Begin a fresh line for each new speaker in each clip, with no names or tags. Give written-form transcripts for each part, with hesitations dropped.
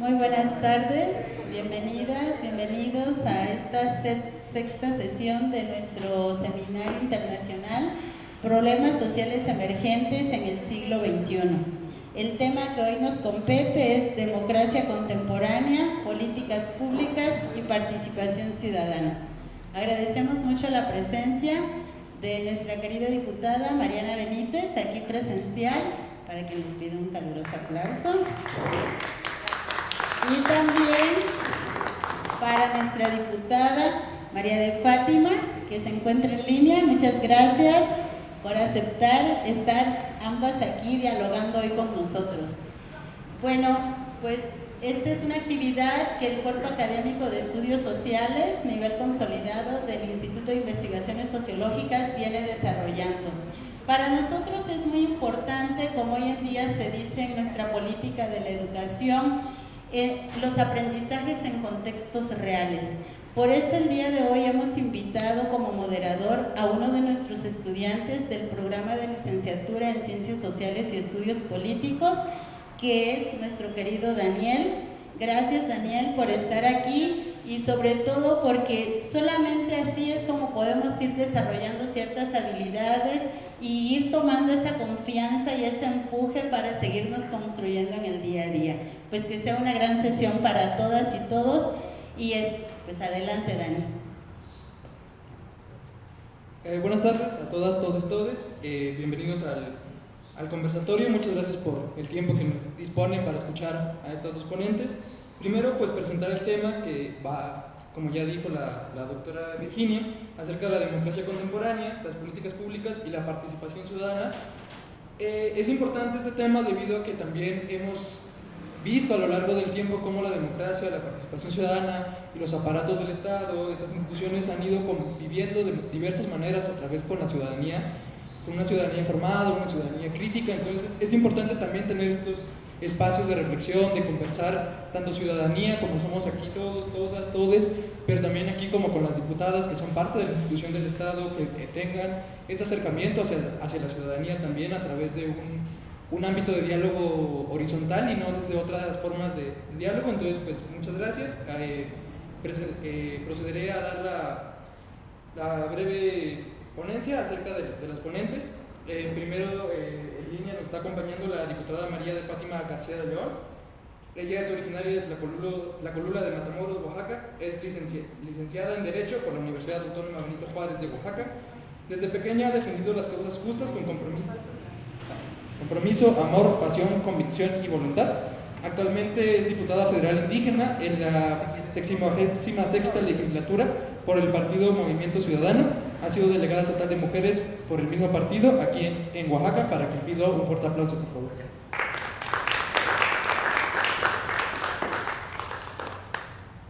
Muy buenas tardes, bienvenidas, bienvenidos a esta sexta sesión de nuestro seminario internacional Problemas sociales emergentes en el siglo XXI. El tema que hoy nos compete es democracia contemporánea, políticas públicas y participación ciudadana. Agradecemos mucho la presencia de nuestra querida diputada Mariana Benítez, aquí presencial, para que les pida un caluroso aplauso. Y también para nuestra diputada María de Fátima, que se encuentra en línea. Muchas gracias por aceptar estar ambas aquí dialogando hoy con nosotros. Bueno, pues esta es una actividad que el Cuerpo Académico de Estudios Sociales, nivel consolidado del Instituto de Investigaciones Sociológicas, viene desarrollando. Para nosotros es muy importante, como hoy en día se dice en nuestra política de la educación, los aprendizajes en contextos reales. Por eso el día de hoy hemos invitado como moderador a uno de nuestros estudiantes del programa de licenciatura en Ciencias Sociales y Estudios Políticos, que es nuestro querido Daniel. Gracias, Daniel, por estar aquí y sobre todo porque solamente así es como podemos ir desarrollando ciertas habilidades y ir tomando esa confianza y ese empuje para seguirnos construyendo en el día a día. Pues que sea una gran sesión para todas y todos y pues adelante, Dani.
Buenas tardes a todas, todes. Bienvenidos al conversatorio. Muchas gracias por el tiempo que disponen para escuchar a estas dos ponentes. Primero, pues presentar el tema que va, como ya dijo la doctora Virginia, acerca de la democracia contemporánea, las políticas públicas y la participación ciudadana. Es importante este tema debido a que también hemos visto a lo largo del tiempo cómo la democracia, la participación ciudadana y los aparatos del Estado, estas instituciones han ido conviviendo de diversas maneras otra vez con la ciudadanía, con una ciudadanía informada, una ciudadanía crítica. Entonces es importante también tener estos espacios de reflexión, de conversar, tanto ciudadanía como somos aquí todos, todas, todes, pero también aquí como con las diputadas que son parte de la institución del Estado, que tengan ese acercamiento hacia la ciudadanía también a través de un ámbito de diálogo horizontal y no desde otras formas de diálogo. Entonces, pues muchas gracias. Procederé a dar la breve ponencia acerca de las ponentes. Primero, en línea nos está acompañando la diputada María de Fátima García de León. Ella es originaria de Tlacolula de Matamoros, Oaxaca. Es licenciada en Derecho por la Universidad Autónoma Benito Juárez de Oaxaca. Desde pequeña ha defendido las causas justas con compromiso, amor, pasión, convicción y voluntad. Actualmente es diputada federal indígena en la 66ª legislatura por el partido Movimiento Ciudadano. Ha sido delegada estatal de mujeres por el mismo partido aquí en Oaxaca, para que pido un fuerte aplauso, por favor.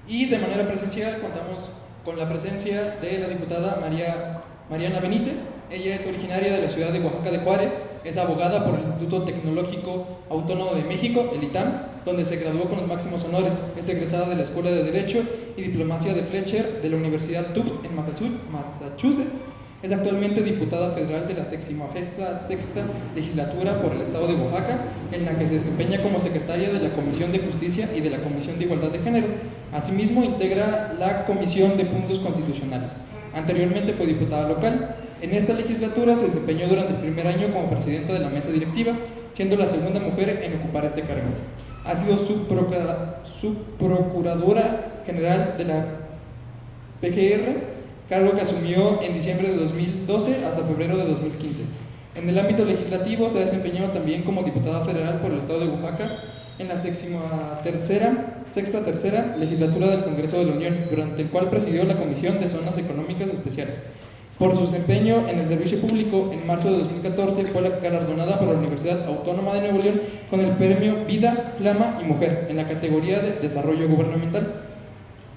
Y de manera presencial contamos con la presencia de la diputada Mariana Benítez. Ella es originaria de la ciudad de Oaxaca de Juárez, es abogada por el Instituto Tecnológico Autónomo de México, el ITAM, donde se graduó con los máximos honores. Es egresada de la Escuela de Derecho y Diplomacia de Fletcher de la Universidad Tufts en Massachusetts. Es actualmente diputada federal de la 66ª legislatura por el estado de Oaxaca, en la que se desempeña como secretaria de la Comisión de Justicia y de la Comisión de Igualdad de Género. Asimismo, integra la Comisión de Puntos Constitucionales. Anteriormente fue diputada local. En esta legislatura se desempeñó durante el primer año como presidenta de la mesa directiva, siendo la segunda mujer en ocupar este cargo. Ha sido subprocuradora general de la PGR, cargo que asumió en diciembre de 2012 hasta febrero de 2015. En el ámbito legislativo se ha desempeñado también como diputada federal por el estado de Oaxaca en la sexta tercera legislatura del Congreso de la Unión, durante el cual presidió la Comisión de Zonas Económicas Especiales. Por su desempeño en el servicio público, en marzo de 2014 fue galardonada por la Universidad Autónoma de Nuevo León con el premio Vida, Flama y Mujer en la categoría de Desarrollo Gubernamental.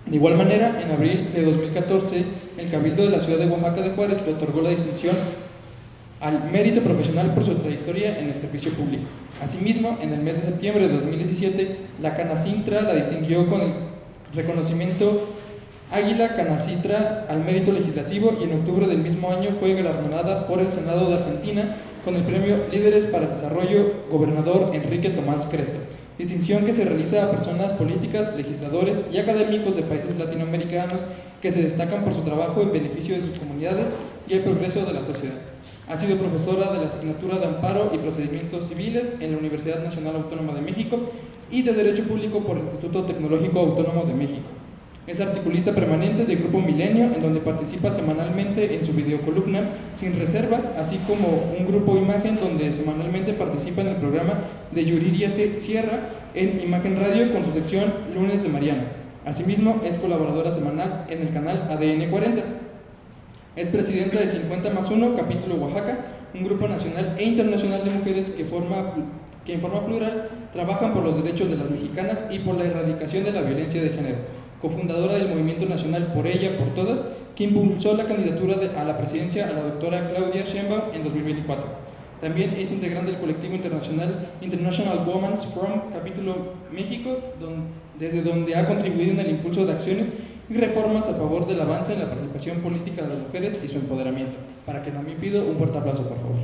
De igual manera, en abril de 2014, el Cabildo de la ciudad de Oaxaca de Juárez le otorgó la distinción al mérito profesional por su trayectoria en el servicio público. Asimismo, en el mes de septiembre de 2017, la Canacintra la distinguió con el reconocimiento Águila Canacintra al mérito legislativo, y en octubre del mismo año fue galardonada por el Senado de Argentina con el premio Líderes para el Desarrollo Gobernador Enrique Tomás Cresto. distinción que se realiza a personas políticas, legisladores y académicos de países latinoamericanos que se destacan por su trabajo en beneficio de sus comunidades y el progreso de la sociedad. Ha sido profesora de la asignatura de Amparo y Procedimientos Civiles en la Universidad Nacional Autónoma de México y de Derecho Público por el Instituto Tecnológico Autónomo de México. Es articulista permanente de Grupo Milenio, en donde participa semanalmente en su videocolumna Sin Reservas, así como un Grupo Imagen, donde semanalmente participa en el programa de Yuridia Sierra en Imagen Radio con su sección Lunes de Mariana. Asimismo, es colaboradora semanal en el canal ADN 40. Es presidenta de 50+1, capítulo Oaxaca, un grupo nacional e internacional de mujeres que en forma plural trabajan por los derechos de las mexicanas y por la erradicación de la violencia de género. Cofundadora del Movimiento Nacional Por Ella, Por Todas, que impulsó la candidatura a la presidencia a la doctora Claudia Sheinbaum en 2024. También es integrante del colectivo International Women's Forum, capítulo México, desde donde ha contribuido en el impulso de acciones y reformas a favor del avance en la participación política de las mujeres y su empoderamiento. Para que también pido un fuerte aplauso, por favor.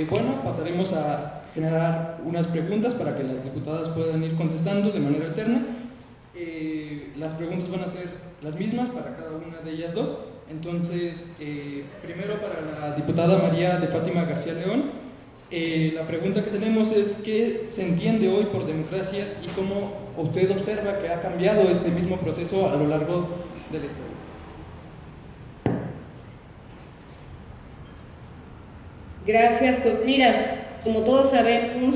Bueno, pasaremos a generar unas preguntas para que las diputadas puedan ir contestando de manera alterna. Las preguntas van a ser las mismas para cada una de ellas dos. Entonces, primero para la diputada María de Fátima García León. La pregunta que tenemos es ¿qué se entiende hoy por democracia y cómo usted observa que ha cambiado este mismo proceso a lo largo de la historia?
Gracias. Pues mira, como todos sabemos,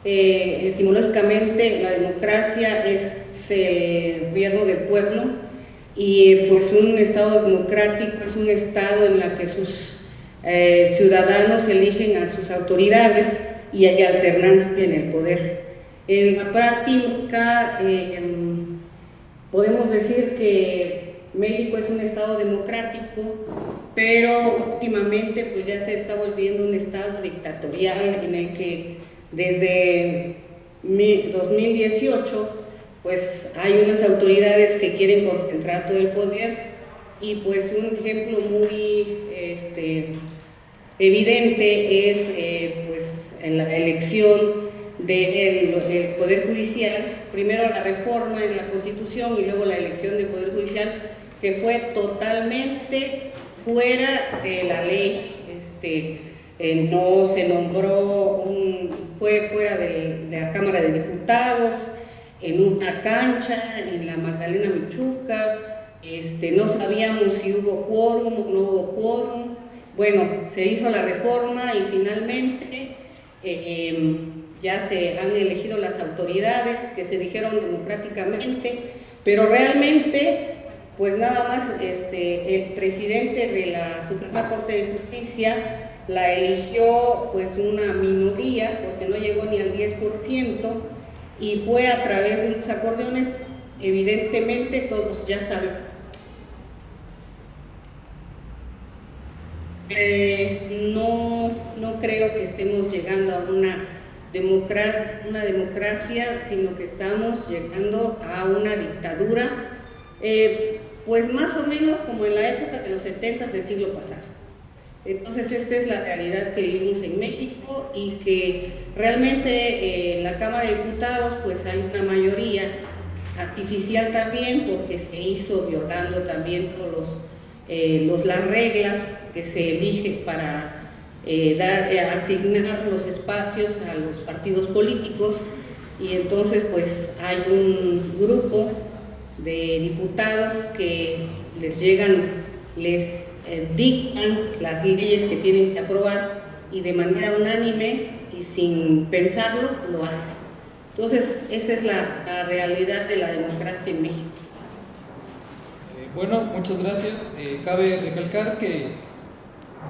etimológicamente la democracia es el gobierno del pueblo y pues un estado democrático es un estado en la que sus ciudadanos eligen a sus autoridades y hay alternancia en el poder. En la práctica podemos decir que México es un estado democrático, pero últimamente pues ya se está volviendo un estado dictatorial en el que desde 2018 pues hay unas autoridades que quieren concentrar todo el poder y pues un ejemplo muy evidente es pues en la elección del Poder Judicial, primero la reforma en la Constitución y luego la elección del Poder Judicial, que fue totalmente fuera de la ley, no se nombró, fue fuera de la Cámara de Diputados, en una cancha, en la Magdalena Michuca, no sabíamos si hubo quórum o no hubo quórum. Bueno, se hizo la reforma y finalmente ya se han elegido las autoridades que se dijeron democráticamente, pero realmente pues nada más el presidente de la Suprema Corte de Justicia la eligió pues una minoría, porque no llegó ni al 10%, y fue a través de unos acordeones, evidentemente todos ya saben. No creo que estemos llegando a una democracia, sino que estamos llegando a una dictadura, pues más o menos como en la época de los 70 del siglo pasado. Entonces esta es la realidad que vivimos en México y que realmente en la Cámara de Diputados pues hay una mayoría artificial también, porque se hizo violando también todos las reglas que se eligen para asignar los espacios a los partidos políticos, y entonces pues hay un grupo de diputados que les dictan las leyes que tienen que aprobar y de manera unánime y sin pensarlo lo hacen. Entonces esa es la realidad de la democracia en México.
Bueno, muchas gracias. Cabe recalcar que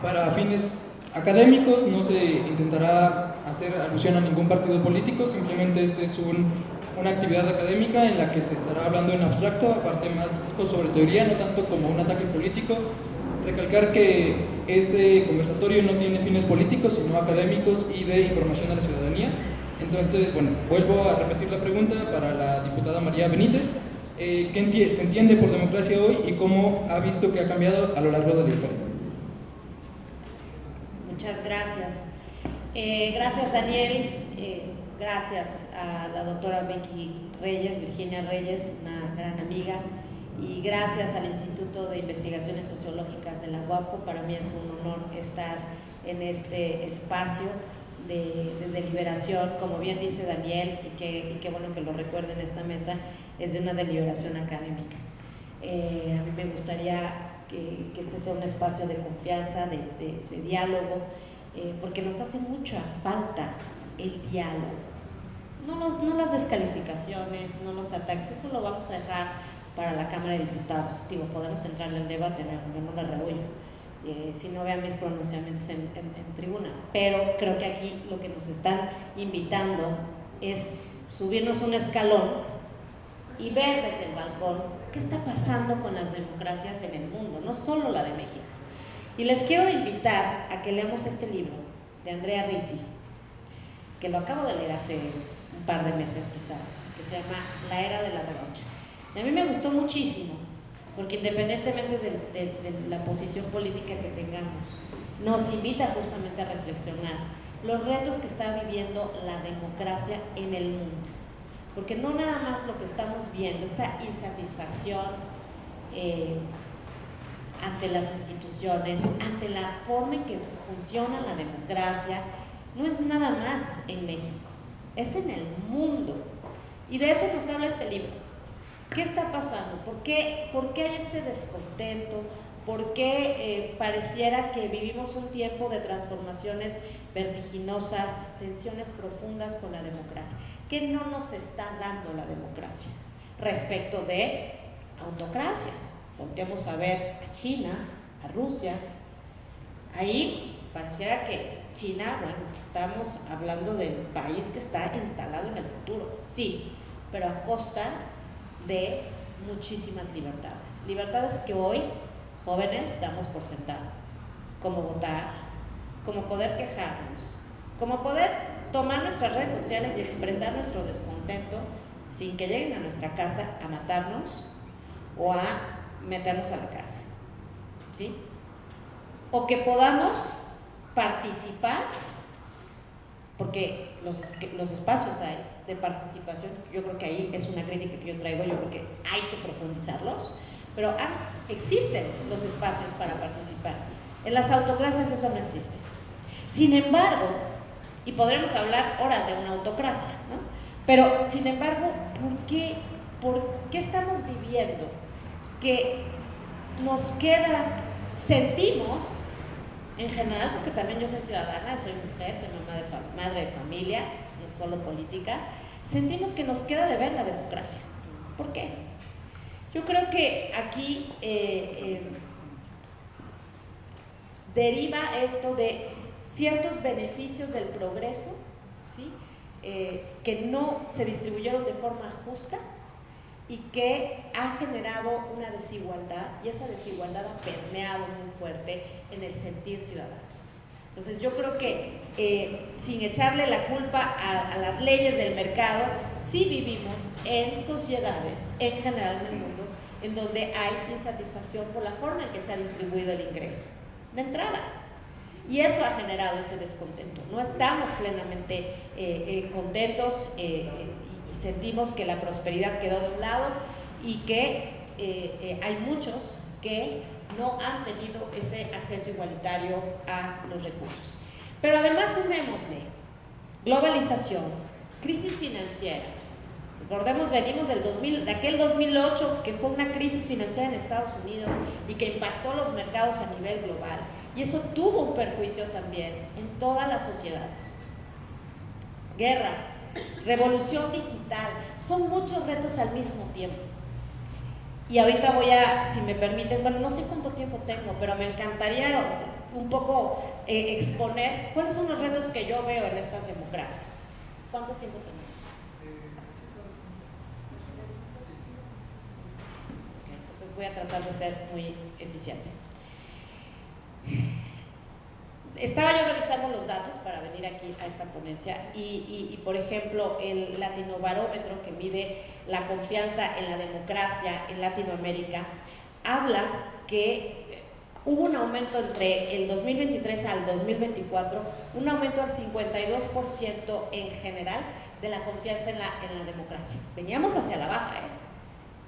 para fines académicos no se intentará hacer alusión a ningún partido político, simplemente este es una actividad académica en la que se estará hablando en abstracto, aparte más sobre teoría, no tanto como un ataque político. Recalcar que este conversatorio no tiene fines políticos, sino académicos y de información a la ciudadanía. Entonces, bueno, vuelvo a repetir la pregunta para la diputada María Benítez. ¿Qué se entiende por democracia hoy y cómo ha visto que ha cambiado a lo largo de la historia?
Muchas gracias. Gracias, Daniel. Gracias a la doctora Virginia Reyes, una gran amiga. Y gracias al Instituto de Investigaciones Sociológicas de la UAPO. Para mí es un honor estar en este espacio de deliberación, como bien dice Daniel, y qué bueno que lo recuerden en esta mesa, es de una deliberación académica. A mí me gustaría que este sea un espacio de confianza, de diálogo, porque nos hace mucha falta el diálogo. No las descalificaciones, no los ataques, eso lo vamos a dejar para la Cámara de Diputados. Digo, podemos entrar en el debate, yo no la rehuyo, si no vean mis pronunciamientos en tribuna, pero creo que aquí lo que nos están invitando es subirnos un escalón y ver desde el balcón qué está pasando con las democracias en el mundo, no solo la de México. Y les quiero invitar a que leamos este libro de Andrea Ricci, que lo acabo de leer hace un par de meses quizá, que se llama La Era de la Revancha. Y a mí me gustó muchísimo, porque independientemente de la posición política que tengamos, nos invita justamente a reflexionar los retos que está viviendo la democracia en el mundo. Porque no nada más lo que estamos viendo, esta insatisfacción ante las instituciones, ante la forma en que funciona la democracia, no es nada más en México, es en el mundo. Y de eso nos habla este libro. ¿Qué está pasando? ¿Por qué hay este descontento? ¿Por qué pareciera que vivimos un tiempo de transformaciones vertiginosas, tensiones profundas con la democracia? ¿Qué no nos está dando la democracia respecto de autocracias? Volteamos a ver a China, a Rusia. Ahí pareciera que China, bueno, estamos hablando del país que está instalado en el futuro, sí, pero a costa de muchísimas libertades. Libertades que hoy, jóvenes, damos por sentado, como votar, como poder quejarnos, como poder tomar nuestras redes sociales y expresar nuestro descontento sin que lleguen a nuestra casa a matarnos o a meternos a la cárcel, ¿sí? O que podamos participar, porque los espacios hay de participación, yo creo que ahí es una crítica que yo traigo, yo creo que hay que profundizarlos, pero existen los espacios para participar. En las autocracias eso no existe. Sin embargo, y podremos hablar horas de una autocracia, ¿no? Pero sin embargo, ¿por qué estamos viviendo que nos queda, sentimos, en general, porque también yo soy ciudadana, soy mujer, soy madre de familia, no solo política, sentimos que nos queda de ver la democracia? ¿Por qué? Yo creo que aquí deriva esto de ciertos beneficios del progreso, ¿sí? Que no se distribuyeron de forma justa y que ha generado una desigualdad, y esa desigualdad ha permeado muy fuerte en el sentir ciudadano. Entonces yo creo que sin echarle la culpa a las leyes del mercado, sí vivimos en sociedades, en general en el mundo, en donde hay insatisfacción por la forma en que se ha distribuido el ingreso de entrada. Y eso ha generado ese descontento. No estamos plenamente contentos y sentimos que la prosperidad quedó de un lado y que hay muchos que no han tenido ese acceso igualitario a los recursos. Pero además sumémosle globalización, crisis financiera. Recordemos, venimos de aquel 2008 que fue una crisis financiera en Estados Unidos y que impactó los mercados a nivel global, y eso tuvo un perjuicio también en todas las sociedades. Guerras, revolución digital, son muchos retos al mismo tiempo. Y ahorita voy a, si me permiten, bueno, no sé cuánto tiempo tengo, pero me encantaría un poco exponer cuáles son los retos que yo veo en estas democracias. ¿Cuánto tiempo tenemos? Okay, entonces voy a tratar de ser muy eficiente. Estaba yo revisando los datos para venir aquí a esta ponencia y por ejemplo, el Latinobarómetro, que mide la confianza en la democracia en Latinoamérica, habla que hubo un aumento entre el 2023 al 2024, un aumento al 52% en general de la confianza en la democracia. Veníamos hacia la baja,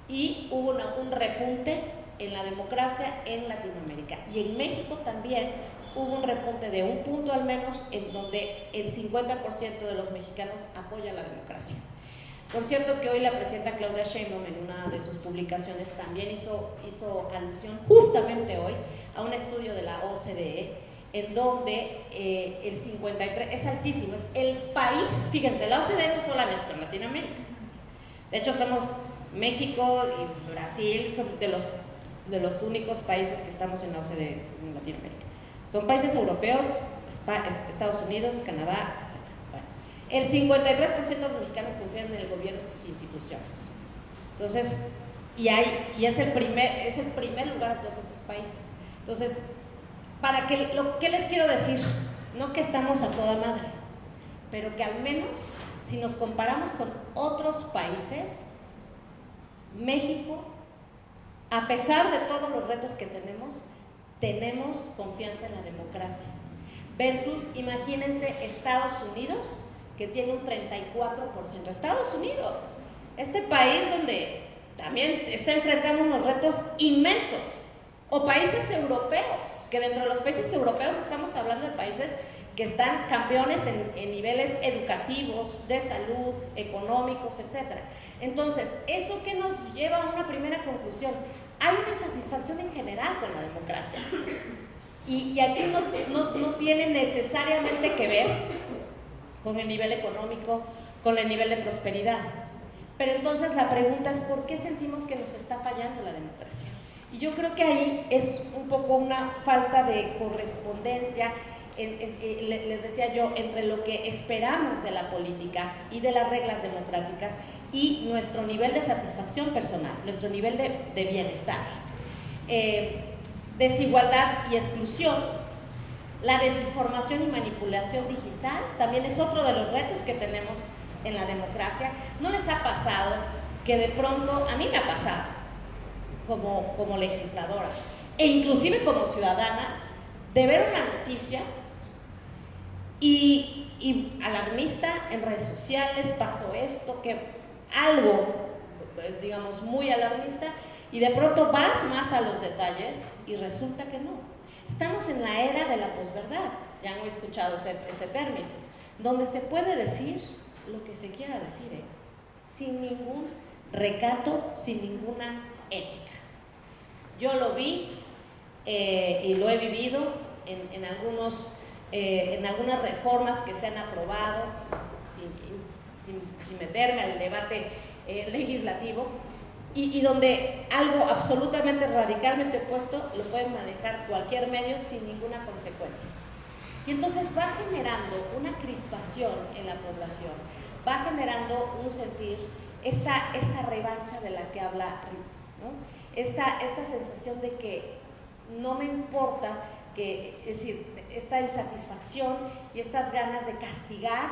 y hubo un repunte en la democracia en Latinoamérica. Y en México también hubo un repunte de un punto al menos, en donde el 50% de los mexicanos apoya la democracia. Por cierto que hoy la presidenta Claudia Sheinbaum en una de sus publicaciones también hizo alusión justamente hoy a un estudio de la OCDE, en donde el 53 es altísimo, es el país, fíjense, la OCDE no solamente son Latinoamérica, de hecho somos México y Brasil, son de los únicos países que estamos en la OCDE en Latinoamérica. Son países europeos, Estados Unidos, Canadá, etc. Bueno, el 53% de los mexicanos confían en el gobierno y sus instituciones. Entonces, y es el primer lugar de todos estos países. Entonces, ¿qué les quiero decir? No que estamos a toda madre, pero que al menos, si nos comparamos con otros países, México, a pesar de todos los retos que tenemos confianza en la democracia. Versus, imagínense, Estados Unidos, que tiene un 34%. Estados Unidos, este país donde también está enfrentando unos retos inmensos. O países europeos, que dentro de los países europeos estamos hablando de países que están campeones en niveles educativos, de salud, económicos, etc. Entonces, ¿eso qué nos lleva a una primera conclusión? Hay una insatisfacción en general con la democracia. Y aquí no tiene necesariamente que ver con el nivel económico, con el nivel de prosperidad. Pero entonces la pregunta es, ¿por qué sentimos que nos está fallando la democracia? Y yo creo que ahí es un poco una falta de correspondencia, les decía yo, entre lo que esperamos de la política y de las reglas democráticas y nuestro nivel de satisfacción personal, nuestro nivel de bienestar. Desigualdad y exclusión, la desinformación y manipulación digital también es otro de los retos que tenemos en la democracia. ¿No les ha pasado que de pronto, a mí me ha pasado como legisladora e inclusive como ciudadana, de ver una noticia y alarmista en redes sociales, pasó esto, que algo, digamos, muy alarmista, y de pronto vas más a los detalles y resulta que no? Estamos en la era de la posverdad, ya han escuchado ese término, donde se puede decir lo que se quiera decir, sin ningún recato, sin ninguna ética. Yo lo vi y lo he vivido en algunas reformas que se han aprobado, sin meterme al debate legislativo, y donde algo absolutamente radicalmente opuesto lo puede manejar cualquier medio sin ninguna consecuencia. Y entonces va generando una crispación en la población, va generando un sentir, esta revancha de la que habla Ritz, ¿no? Esta sensación de que no me importa, es decir, esta insatisfacción y estas ganas de castigar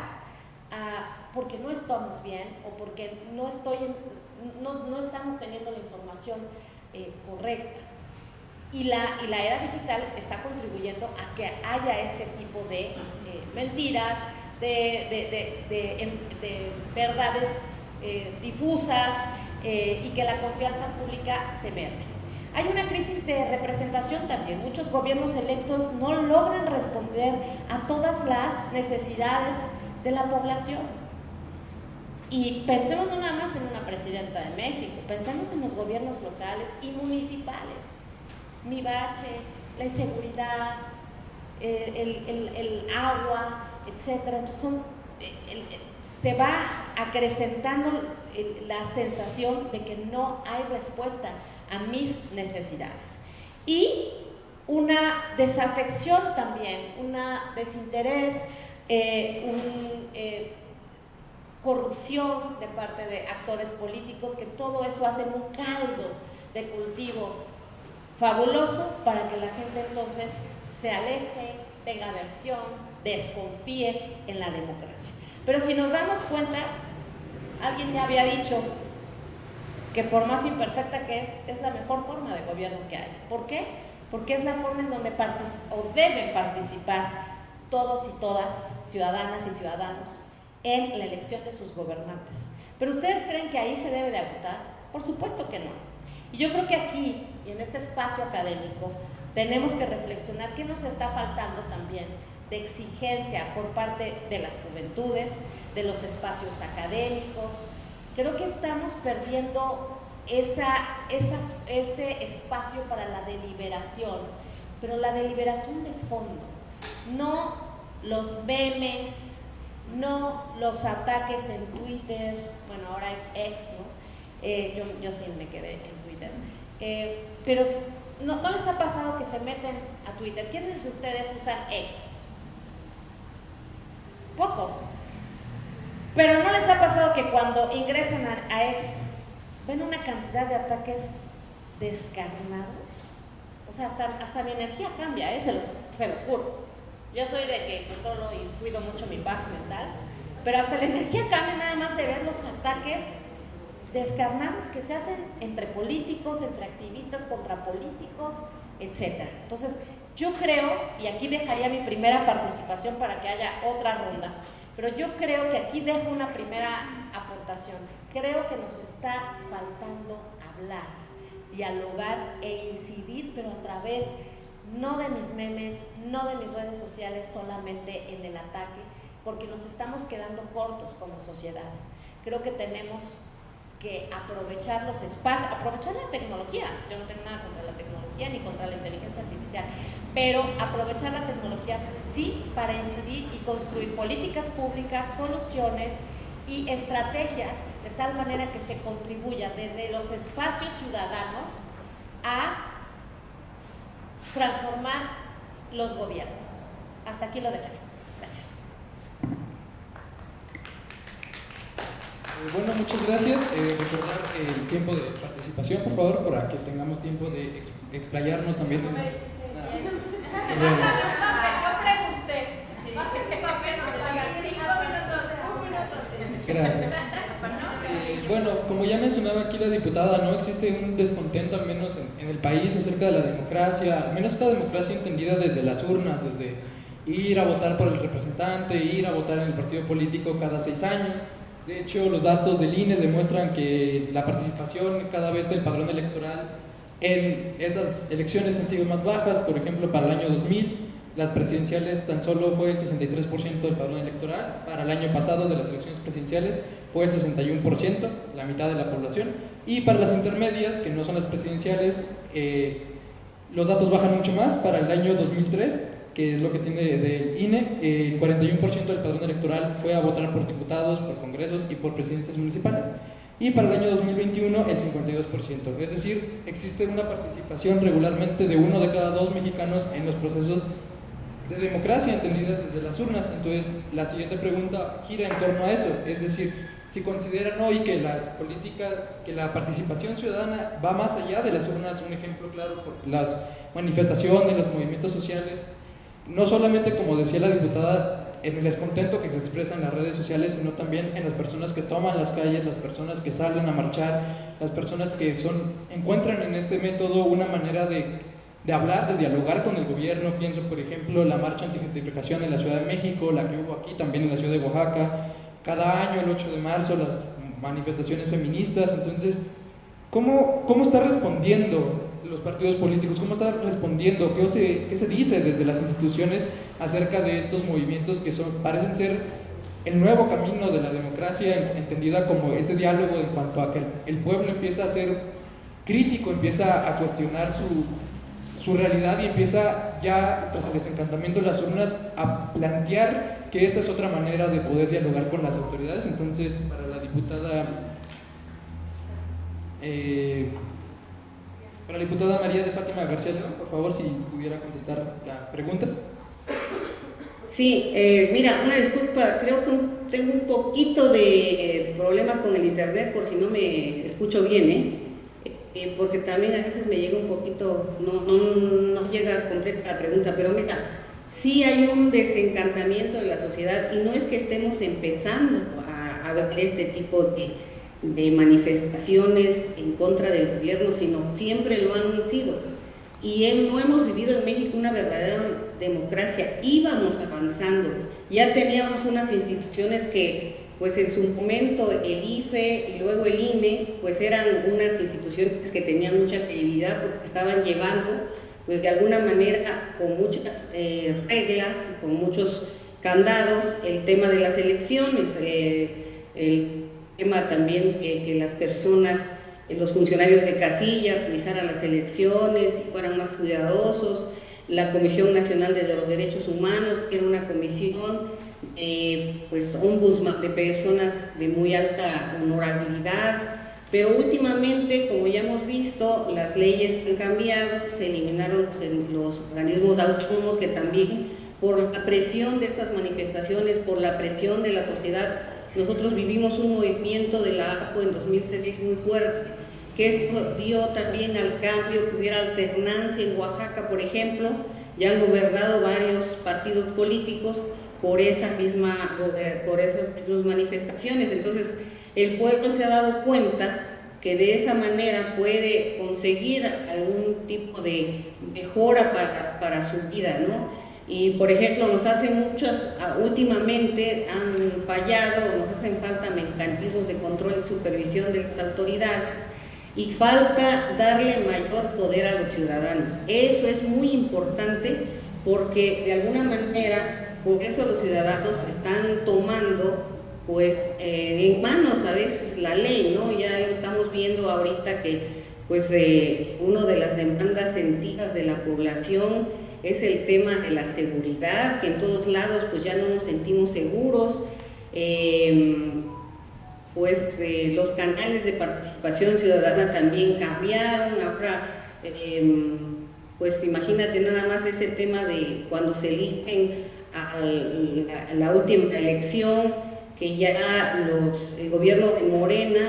porque no estamos bien o porque no estamos teniendo la información correcta. Y la era digital está contribuyendo a que haya ese tipo de mentiras, de verdades difusas, y que la confianza pública se merme. Hay una crisis de representación también. Muchos gobiernos electos no logran responder a todas las necesidades de la población. Y pensemos no nada más en una presidenta de México, pensemos en los gobiernos locales y municipales. Mibache, la inseguridad, el agua, etc. Entonces se va acrecentando la sensación de que no hay respuesta a mis necesidades. Y una desafección también, un desinterés, corrupción de parte de actores políticos, que todo eso hace un caldo de cultivo fabuloso para que la gente entonces se aleje, tenga aversión, desconfíe en la democracia. Pero si nos damos cuenta, alguien ya había dicho que por más imperfecta que es la mejor forma de gobierno que hay. ¿Por qué? porque es la forma en donde deben participar todos y todas, ciudadanas y ciudadanos, en la elección de sus gobernantes. ¿Pero ustedes creen que ahí se debe de agotar? Por supuesto que no. Y yo creo que aquí, y en este espacio académico, tenemos que reflexionar qué nos está faltando también de exigencia por parte de las juventudes, de los espacios académicos. Creo que estamos perdiendo ese espacio para la deliberación, pero la deliberación de fondo, no los memes, no los ataques en Twitter, bueno, ahora es X, ¿no? Yo sí me quedé en Twitter, pero ¿no les ha pasado que se meten a Twitter? ¿Quiénes de ustedes usan X? Pocos. Pero ¿no les ha pasado que cuando ingresan a X ven una cantidad de ataques descarnados? O sea, hasta mi energía cambia, se los juro. Yo soy de que controlo y cuido mucho mi paz mental, pero hasta la energía cambia nada más de ver los ataques descarnados que se hacen entre políticos, entre activistas contra políticos, etc. Entonces, yo creo, y aquí dejaría mi primera participación para que haya otra ronda, pero yo creo que aquí dejo una primera aportación. Creo que nos está faltando hablar, dialogar e incidir, pero a través no de mis memes, no de mis redes sociales, solamente en el ataque, porque nos estamos quedando cortos como sociedad. Creo que tenemos que aprovechar los espacios, aprovechar la tecnología. Yo no tengo nada contra la tecnología ni contra la inteligencia artificial, pero aprovechar la tecnología sí para incidir y construir políticas públicas, soluciones y estrategias de tal manera que se contribuya desde los espacios ciudadanos a transformar los gobiernos. Hasta aquí lo dejaré. Gracias.
Bueno, muchas gracias. Recordar el tiempo de participación, por favor, para que tengamos tiempo de explayarnos también.
No me dijiste bien. Yo pregunté.
Gracias. Bueno, como ya mencionaba aquí la diputada, no existe un descontento, al menos en el país, acerca de la democracia, al menos esta democracia entendida desde las urnas, desde ir a votar por el representante, ir a votar en el partido político cada 6 años. De hecho, los datos del INE demuestran que la participación cada vez del padrón electoral en estas elecciones han sido más bajas. Por ejemplo, para el año 2000, las presidenciales tan solo fue el 63% del padrón electoral. Para el año pasado, de las elecciones presidenciales, fue el 61%, la mitad de la población. Y para las intermedias, que no son las presidenciales, los datos bajan mucho más. Para el año 2003, que es lo que tiene del INE, el 41% del padrón electoral fue a votar por diputados, por congresos y por presidencias municipales. Y para el año 2021, el 52%. Es decir, existe una participación regularmente de 1 de cada 2 mexicanos en los procesos de democracia entendidas desde las urnas. Entonces, la siguiente pregunta gira en torno a eso, es decir, si consideran hoy que la participación ciudadana va más allá de las urnas. Un ejemplo claro, por las manifestaciones, los movimientos sociales, no solamente, como decía la diputada, en el descontento que se expresa en las redes sociales, sino también en las personas que toman las calles, las personas que salen a marchar, las personas que encuentran en este método una manera de hablar, de dialogar con el gobierno. Pienso, por ejemplo, la marcha antigentrificación en la Ciudad de México, la que hubo aquí también en la Ciudad de Oaxaca, cada año el 8 de marzo las manifestaciones feministas. Entonces, ¿cómo está respondiendo los partidos políticos? ¿Cómo está respondiendo? ¿Qué se dice desde las instituciones acerca de estos movimientos que parecen ser el nuevo camino de la democracia, entendida como ese diálogo en cuanto a que el pueblo empieza a ser crítico, empieza a cuestionar su realidad y empieza ya, tras el desencantamiento de las urnas, a plantear que esta es otra manera de poder dialogar con las autoridades? Entonces, para la diputada María de Fátima García León, por favor, si pudiera contestar la pregunta.
Sí, mira, una disculpa, creo que tengo un poquito de problemas con el internet, por si no me escucho bien, porque también a veces me llega un poquito, no llega completa la pregunta, pero mira, sí hay un desencantamiento de la sociedad, y no es que estemos empezando a ver este tipo de manifestaciones en contra del gobierno, sino siempre lo han sido. y no hemos vivido en México una verdadera democracia. Íbamos avanzando, ya teníamos unas instituciones que pues en su momento el IFE y luego el INE pues eran unas instituciones que tenían mucha credibilidad porque estaban llevando pues de alguna manera con muchas reglas, con muchos candados, el tema de las elecciones, el tema también que las personas, los funcionarios de casilla utilizaran las elecciones y fueran más cuidadosos, la Comisión Nacional de los Derechos Humanos, que era una comisión pues ombudsman de personas de muy alta honorabilidad, pero últimamente, como ya hemos visto, las leyes han cambiado, se eliminaron los organismos autónomos que también por la presión de estas manifestaciones, por la presión de la sociedad, nosotros vivimos un movimiento de la APO en 2006 muy fuerte, que eso dio también al cambio, que hubiera alternancia en Oaxaca, por ejemplo, ya han gobernado varios partidos políticos por esas mismas manifestaciones. Entonces, el pueblo se ha dado cuenta que de esa manera puede conseguir algún tipo de mejora para su vida, ¿no? Y, por ejemplo, últimamente han fallado, nos hacen falta mecanismos de control y supervisión de las autoridades, y falta darle mayor poder a los ciudadanos. Eso es muy importante porque de alguna manera, por eso los ciudadanos están tomando pues en manos a veces la ley, ¿no? Ya lo estamos viendo ahorita que pues una de las demandas sentidas de la población es el tema de la seguridad, que en todos lados pues ya no nos sentimos seguros. Los canales de participación ciudadana también cambiaron. Ahora, pues imagínate nada más ese tema de cuando se eligen a la última elección, que ya el gobierno de Morena,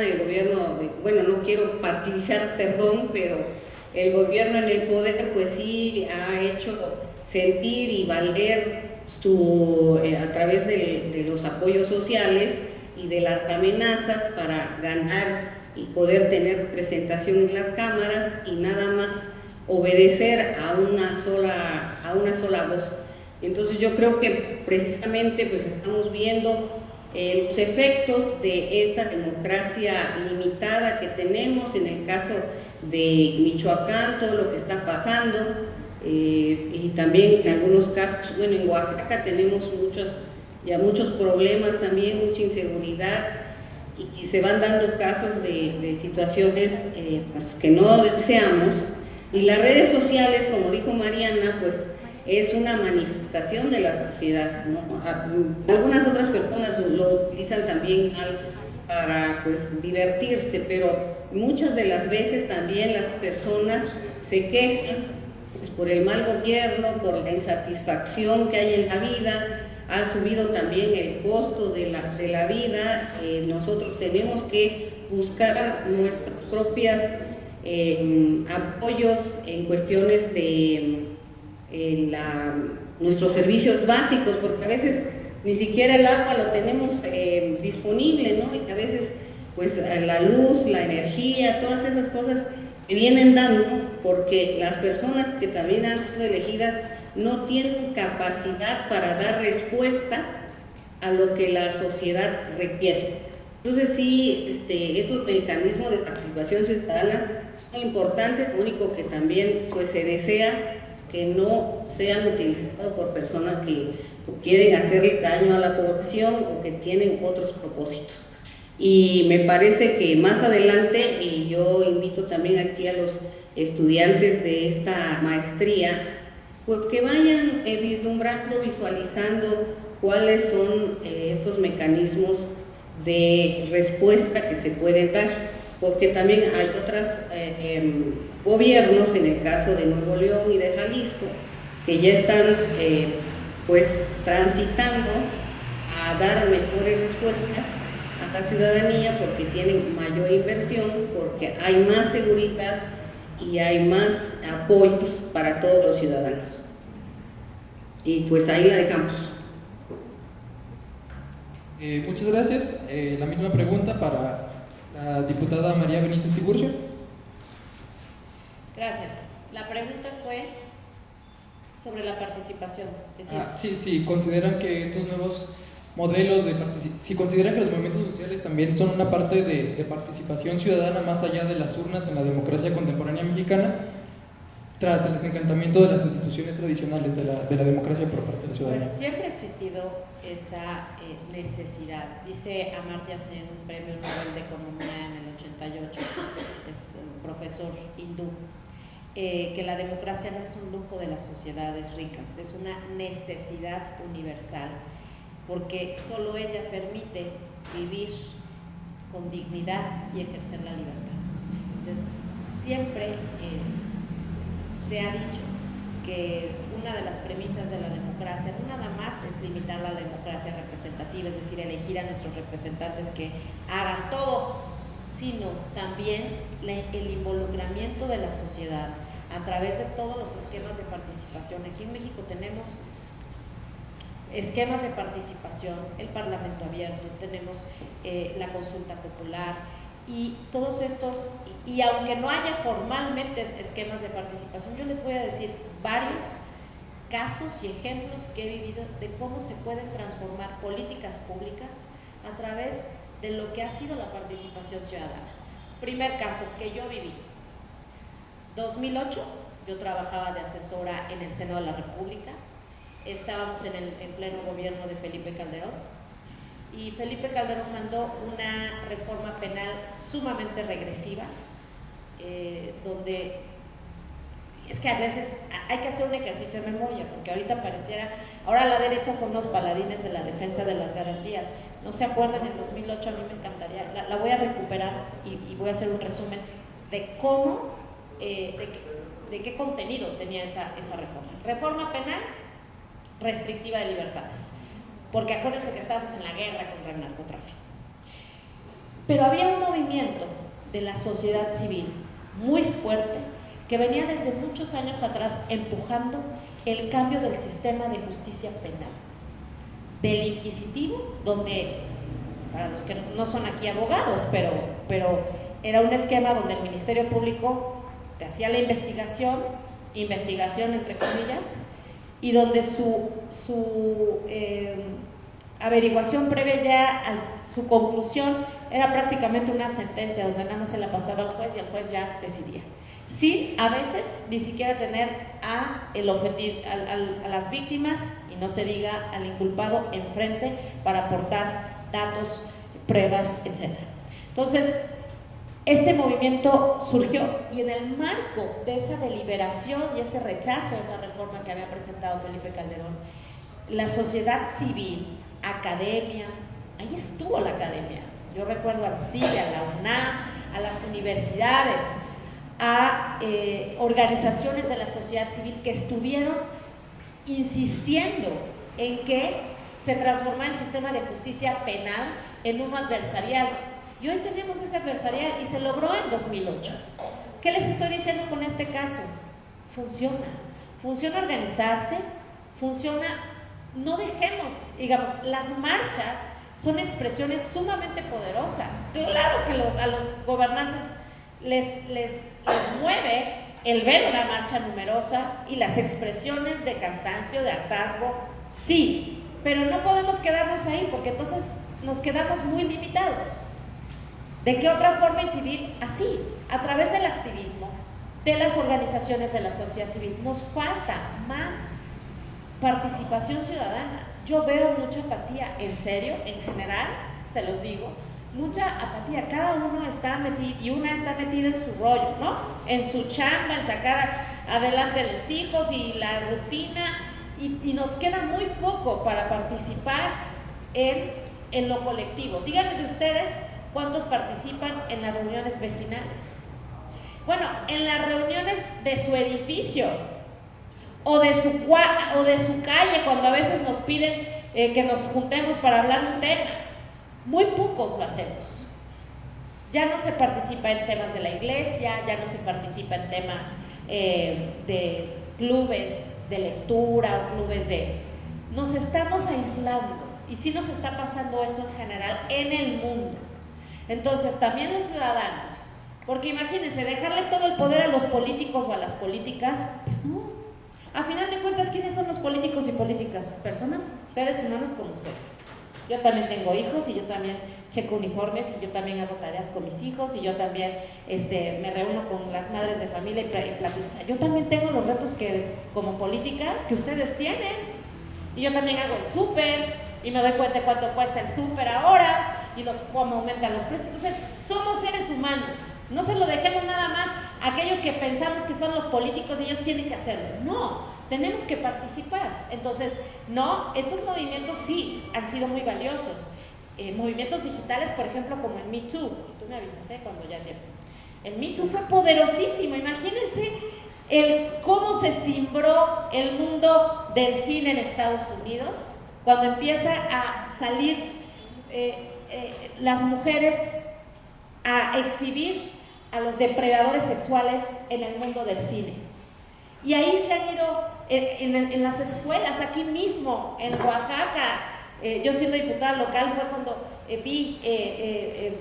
no quiero partidizar, perdón, pero el gobierno en el poder pues sí ha hecho sentir y valer a través de los apoyos sociales y de las amenazas para ganar y poder tener presentación en las cámaras y nada más obedecer a una sola voz. Entonces yo creo que precisamente pues estamos viendo los efectos de esta democracia limitada que tenemos en el caso de Michoacán, todo lo que está pasando, y también en algunos casos, en Oaxaca tenemos muchos problemas también, mucha inseguridad, y se van dando casos de situaciones pues, que no deseamos, y las redes sociales, como dijo Mariana, pues es una manifestación de la sociedad, ¿no? Algunas otras personas lo utilizan también para pues divertirse, pero muchas de las veces también las personas se quejan pues, por el mal gobierno, por la insatisfacción que hay en la vida. Ha subido también el costo de la vida. Nosotros tenemos que buscar nuestras propias apoyos en cuestiones de nuestros servicios básicos, porque a veces ni siquiera el agua lo tenemos disponible, ¿no? Y a veces pues la luz, la energía, todas esas cosas que vienen dando, porque las personas que también han sido elegidas no tienen capacidad para dar respuesta a lo que la sociedad requiere. Entonces sí, estos mecanismos de participación ciudadana son importantes, lo único que también pues se desea que no sean utilizados por personas que quieren hacerle daño a la población o que tienen otros propósitos. Y me parece que más adelante, y yo invito también aquí a los estudiantes de esta maestría, pues que vayan vislumbrando, visualizando cuáles son estos mecanismos de respuesta que se pueden dar, porque también hay otros gobiernos, en el caso de Nuevo León y de Jalisco, que ya están pues transitando a dar mejores respuestas a la ciudadanía porque tienen mayor inversión, porque hay más seguridad y hay más apoyos para todos los ciudadanos. Y pues ahí la dejamos.
Muchas gracias. La misma pregunta para la diputada María Benítez Tiburcio.
Gracias. La pregunta fue sobre la participación. Es decir,
sí, consideran que estos nuevos modelos de si consideran que los movimientos sociales también son una parte de participación ciudadana más allá de las urnas en la democracia contemporánea mexicana, tras el desencantamiento de las instituciones tradicionales de la democracia por parte de la ciudadanía.
Pues siempre ha existido esa necesidad. Dice Amartya Sen, un premio Nobel de Economía en el 88, es un profesor hindú, que la democracia no es un lujo de las sociedades ricas, es una necesidad universal, porque solo ella permite vivir con dignidad y ejercer la libertad. Entonces, siempre se ha dicho que una de las premisas de la democracia no nada más es limitar la democracia representativa, es decir, elegir a nuestros representantes que hagan todo, sino también el involucramiento de la sociedad a través de todos los esquemas de participación. Aquí en México tenemos esquemas de participación, el Parlamento abierto, tenemos la consulta popular y todos estos, y aunque no haya formalmente esquemas de participación, yo les voy a decir varios casos y ejemplos que he vivido de cómo se pueden transformar políticas públicas a través de lo que ha sido la participación ciudadana. Primer caso que yo viví, 2008, yo trabajaba de asesora en el Senado de la República, estábamos en pleno gobierno de Felipe Calderón, y Felipe Calderón mandó una reforma penal sumamente regresiva, donde es que a veces hay que hacer un ejercicio de memoria, porque ahorita pareciera, ahora la derecha son los paladines de la defensa de las garantías. No se acuerdan, en 2008 a mí me encantaría, la voy a recuperar y voy a hacer un resumen de cómo, de qué contenido tenía esa reforma. Reforma penal restrictiva de libertades, porque acuérdense que estábamos en la guerra contra el narcotráfico. Pero había un movimiento de la sociedad civil muy fuerte que venía desde muchos años atrás empujando el cambio del sistema de justicia penal, del inquisitivo, donde, para los que no son aquí abogados, pero era un esquema donde el Ministerio Público te hacía la investigación entre comillas, y donde su averiguación previa ya a su conclusión era prácticamente una sentencia donde nada más se la pasaba al juez y el juez ya decidía, sin a veces ni siquiera tener a las víctimas, y no se diga al inculpado, enfrente para aportar datos, pruebas, etc. Entonces, este movimiento surgió, y en el marco de esa deliberación y ese rechazo a esa reforma que había presentado Felipe Calderón, la sociedad civil, academia, ahí estuvo la academia, yo recuerdo al CIDE, a la UNAM, a las universidades, a organizaciones de la sociedad civil que estuvieron insistiendo en que se transformara el sistema de justicia penal en uno adversarial. Y hoy tenemos ese adversarial y se logró en 2008. ¿Qué les estoy diciendo con este caso? Funciona organizarse, funciona, no dejemos, digamos, las marchas son expresiones sumamente poderosas. Claro que a los gobernantes les mueve el ver una marcha numerosa y las expresiones de cansancio, de hartazgo, sí, pero no podemos quedarnos ahí porque entonces nos quedamos muy limitados. ¿De qué otra forma incidir? Así, a través del activismo, de las organizaciones de la sociedad civil. Nos falta más participación ciudadana. Yo veo mucha apatía, en serio, en general, se los digo, mucha apatía. Cada uno está metido y una está metida en su rollo, ¿no? En su chamba, en sacar adelante a los hijos y la rutina, y nos queda muy poco para participar en lo colectivo. Díganme de ustedes, ¿cuántos participan en las reuniones vecinales? Bueno, en las reuniones de su edificio o de su calle, cuando a veces nos piden que nos juntemos para hablar un tema, muy pocos lo hacemos. Ya no se participa en temas de la iglesia, ya no se participa en temas de clubes de lectura o clubes de... Nos estamos aislando, y sí nos está pasando eso en general en el mundo. Entonces, también los ciudadanos Porque imagínense, dejarle todo el poder a los políticos o a las políticas, pues no. A final de cuentas, ¿quiénes son los políticos y políticas? Personas, seres humanos como ustedes. Yo también tengo hijos y yo también checo uniformes y yo también hago tareas con mis hijos y yo también me reúno con las madres de familia y platico. O sea, yo también tengo los retos que, como política, que ustedes tienen. Y yo también hago el súper y me doy cuenta de cuánto cuesta el súper ahora y cómo aumentan los precios. Entonces, somos seres humanos. No se lo dejemos nada más a aquellos que pensamos que son los políticos y ellos tienen que hacerlo. No, tenemos que participar. Entonces, no, estos movimientos sí han sido muy valiosos. Movimientos digitales, por ejemplo, como el Me Too. Y tú me avisas cuando ya llegue. El Me Too fue poderosísimo. Imagínense cómo se cimbró el mundo del cine en Estados Unidos cuando empieza a salir las mujeres a exhibir a los depredadores sexuales en el mundo del cine. Y ahí se han ido en las escuelas, aquí mismo, en Oaxaca. Yo siendo diputada local fue cuando vi que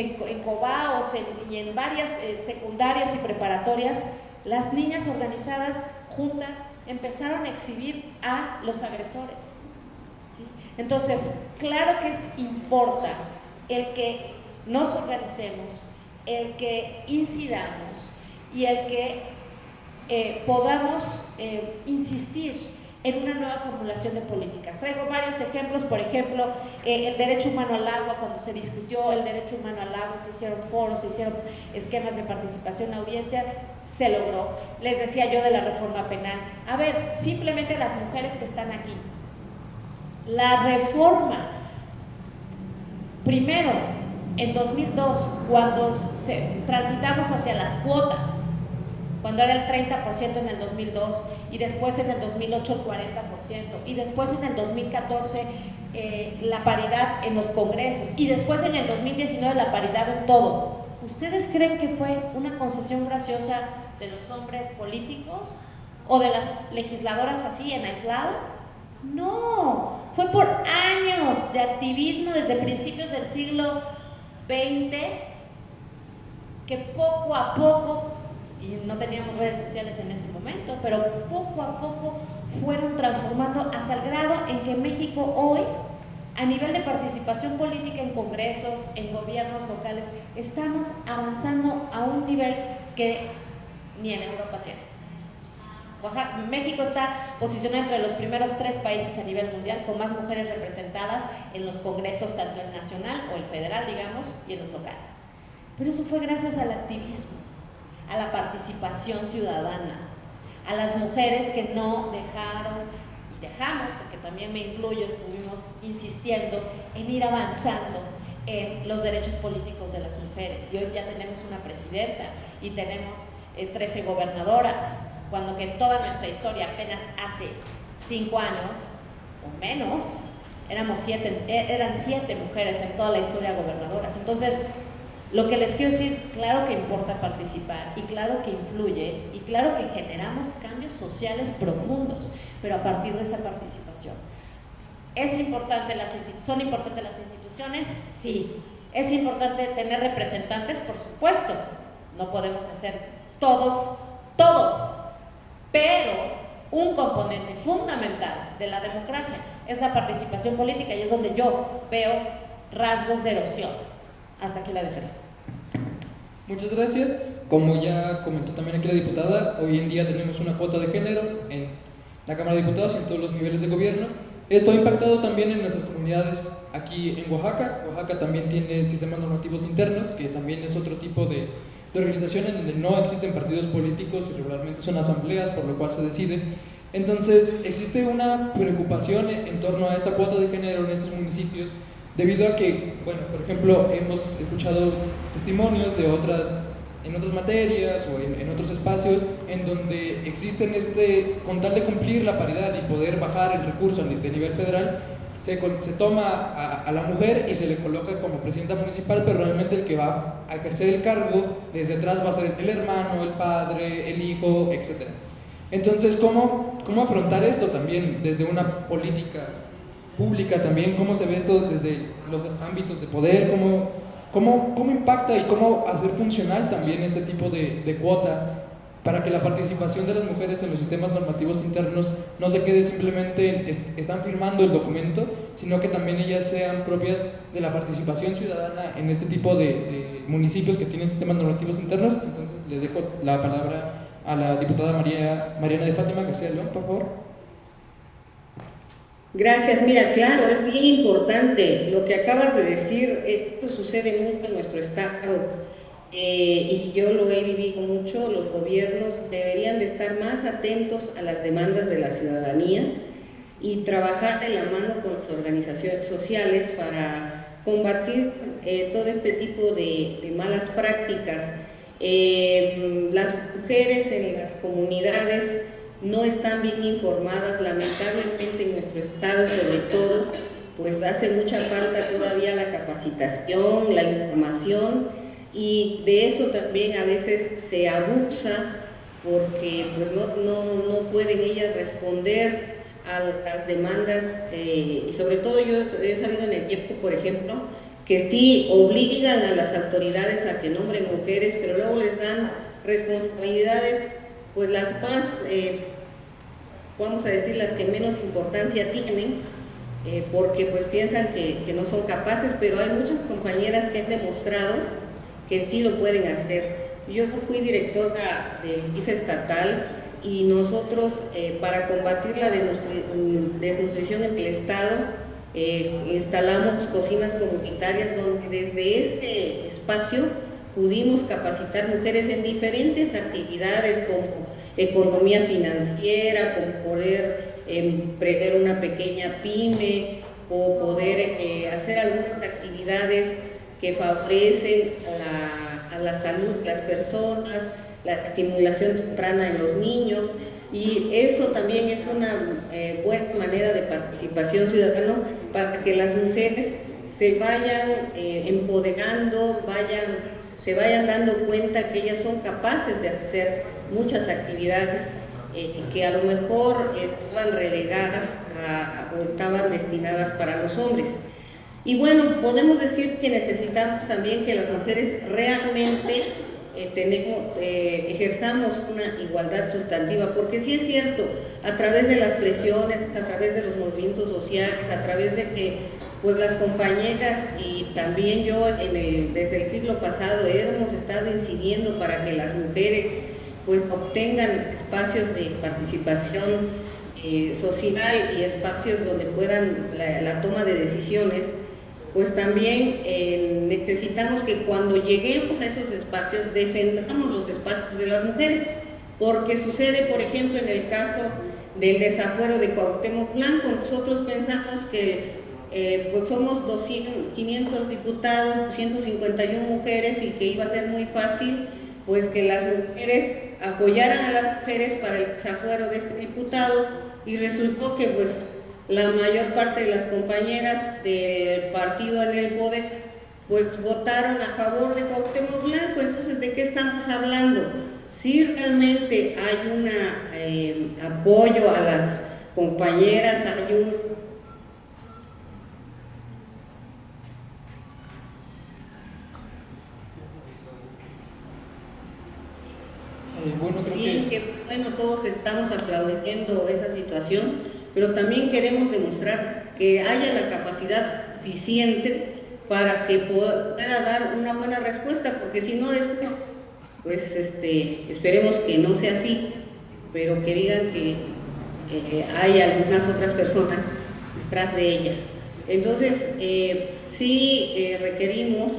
en Cobaos y en varias secundarias y preparatorias, las niñas organizadas juntas empezaron a exhibir a los agresores, ¿sí? Entonces, claro que importa el que nos organicemos, el que incidamos y el que podamos insistir en una nueva formulación de políticas. Traigo varios ejemplos, por ejemplo, el derecho humano al agua. Cuando se discutió el derecho humano al agua, se hicieron foros, se hicieron esquemas de participación en audiencia, se logró. Les decía yo de la reforma penal. A ver, simplemente las mujeres que están aquí. La reforma, primero, en 2002, cuando transitamos hacia las cuotas, cuando era el 30% en el 2002, y después en el 2008 el 40%, y después en el 2014 la paridad en los congresos, y después en el 2019 la paridad en todo. ¿Ustedes creen que fue una concesión graciosa de los hombres políticos o de las legisladoras así en aislado? No, fue por años de activismo desde principios del siglo XX que poco a poco, y no teníamos redes sociales en ese momento, pero poco a poco fueron transformando hasta el grado en que México hoy, a nivel de participación política en congresos, en gobiernos locales, estamos avanzando a un nivel que ni en Europa tiene. México está posicionado entre los primeros 3 países a nivel mundial con más mujeres representadas en los congresos, tanto el nacional o el federal, digamos, y en los locales. Pero eso fue gracias al activismo, a la participación ciudadana, a las mujeres que no dejaron, y dejamos, porque también me incluyo, estuvimos insistiendo en ir avanzando en los derechos políticos de las mujeres. Y hoy ya tenemos una presidenta y tenemos 13 gobernadoras, cuando que en toda nuestra historia, apenas hace 5 años o menos, eran 7 mujeres en toda la historia gobernadoras. Entonces, lo que les quiero decir, claro que importa participar, y claro que influye, y claro que generamos cambios sociales profundos, pero a partir de esa participación. ¿Son importantes las instituciones? Sí. ¿Es importante tener representantes? Por supuesto. No podemos hacer todo, pero un componente fundamental de la democracia es la participación política, y es donde yo veo rasgos de erosión. Hasta aquí la dejaré.
Muchas gracias. Como ya comentó también aquí la diputada, hoy en día tenemos una cuota de género en la Cámara de Diputados y en todos los niveles de gobierno. Esto ha impactado también en nuestras comunidades aquí en Oaxaca. Oaxaca también tiene sistemas normativos internos, que también es otro tipo de organización en donde no existen partidos políticos y regularmente son asambleas, por lo cual se decide. Entonces, existe una preocupación en torno a esta cuota de género en estos municipios, debido a que, bueno, por ejemplo, hemos escuchado testimonios en otras materias o en otros espacios en donde existen con tal de cumplir la paridad y poder bajar el recurso de nivel federal, se toma a la mujer y se le coloca como presidenta municipal, pero realmente el que va a ejercer el cargo desde atrás va a ser el hermano, el padre, el hijo, etc. Entonces, ¿cómo afrontar esto también desde una política pública también? ¿Cómo se ve esto desde los ámbitos de poder? ¿Cómo impacta y cómo hacer funcional también este tipo de cuota para que la participación de las mujeres en los sistemas normativos internos no se quede simplemente están firmando el documento, sino que también ellas sean propias de la participación ciudadana en este tipo de municipios que tienen sistemas normativos internos? Entonces le dejo la palabra a la diputada Mariana de Fátima García León, por favor.
Gracias. Mira, claro, es bien importante lo que acabas de decir. Esto sucede mucho en nuestro estado. Y yo lo he vivido mucho. Los gobiernos deberían de estar más atentos a las demandas de la ciudadanía y trabajar de la mano con las organizaciones sociales para combatir todo este tipo de malas prácticas. Las mujeres en las comunidades no están bien informadas, lamentablemente en nuestro estado sobre todo, pues hace mucha falta todavía la capacitación, la información, y de eso también a veces se abusa porque pues no pueden ellas responder a las demandas, y sobre todo yo he sabido en el tiempo, por ejemplo, que sí obligan a las autoridades a que nombren mujeres, pero luego les dan responsabilidades pues las más, vamos a decir, las que menos importancia tienen, porque pues piensan que no son capaces, pero hay muchas compañeras que han demostrado que sí lo pueden hacer. Yo fui directora del IFE estatal y nosotros para combatir la desnutrición en el estado instalamos cocinas comunitarias donde desde este espacio pudimos capacitar mujeres en diferentes actividades como economía financiera, como poder emprender una pequeña pyme o poder hacer algunas actividades que favorecen a la salud de las personas, la estimulación temprana en los niños, y eso también es una buena manera de participación ciudadana para que las mujeres se vayan empoderando, se vayan dando cuenta que ellas son capaces de hacer muchas actividades que a lo mejor estaban relegadas o estaban destinadas para los hombres. Y bueno, podemos decir que necesitamos también que las mujeres realmente ejerzamos una igualdad sustantiva, porque sí es cierto, a través de las presiones, a través de los movimientos sociales, a través de que pues las compañeras y también yo desde el siglo pasado hemos estado incidiendo para que las mujeres pues obtengan espacios de participación social y espacios donde puedan la toma de decisiones, pues también necesitamos que cuando lleguemos a esos espacios defendamos los espacios de las mujeres, porque sucede, por ejemplo, en el caso del desafuero de Cuauhtémoc Blanco. Nosotros pensamos que pues somos 500 diputados, 151 mujeres, y que iba a ser muy fácil pues que las mujeres apoyaran a las mujeres para el desafuero de este diputado, y resultó que pues la mayor parte de las compañeras del partido en el poder pues votaron a favor de Cuauhtémoc Blanco. Entonces, ¿de qué estamos hablando? Si realmente hay un apoyo a las compañeras, hay un
Bueno, creo que
bueno, todos estamos aplaudiendo esa situación, pero también queremos demostrar que haya la capacidad suficiente para que pueda dar una buena respuesta, porque si no después, pues esperemos que no sea así, pero que digan que hay algunas otras personas detrás de ella. Entonces, sí requerimos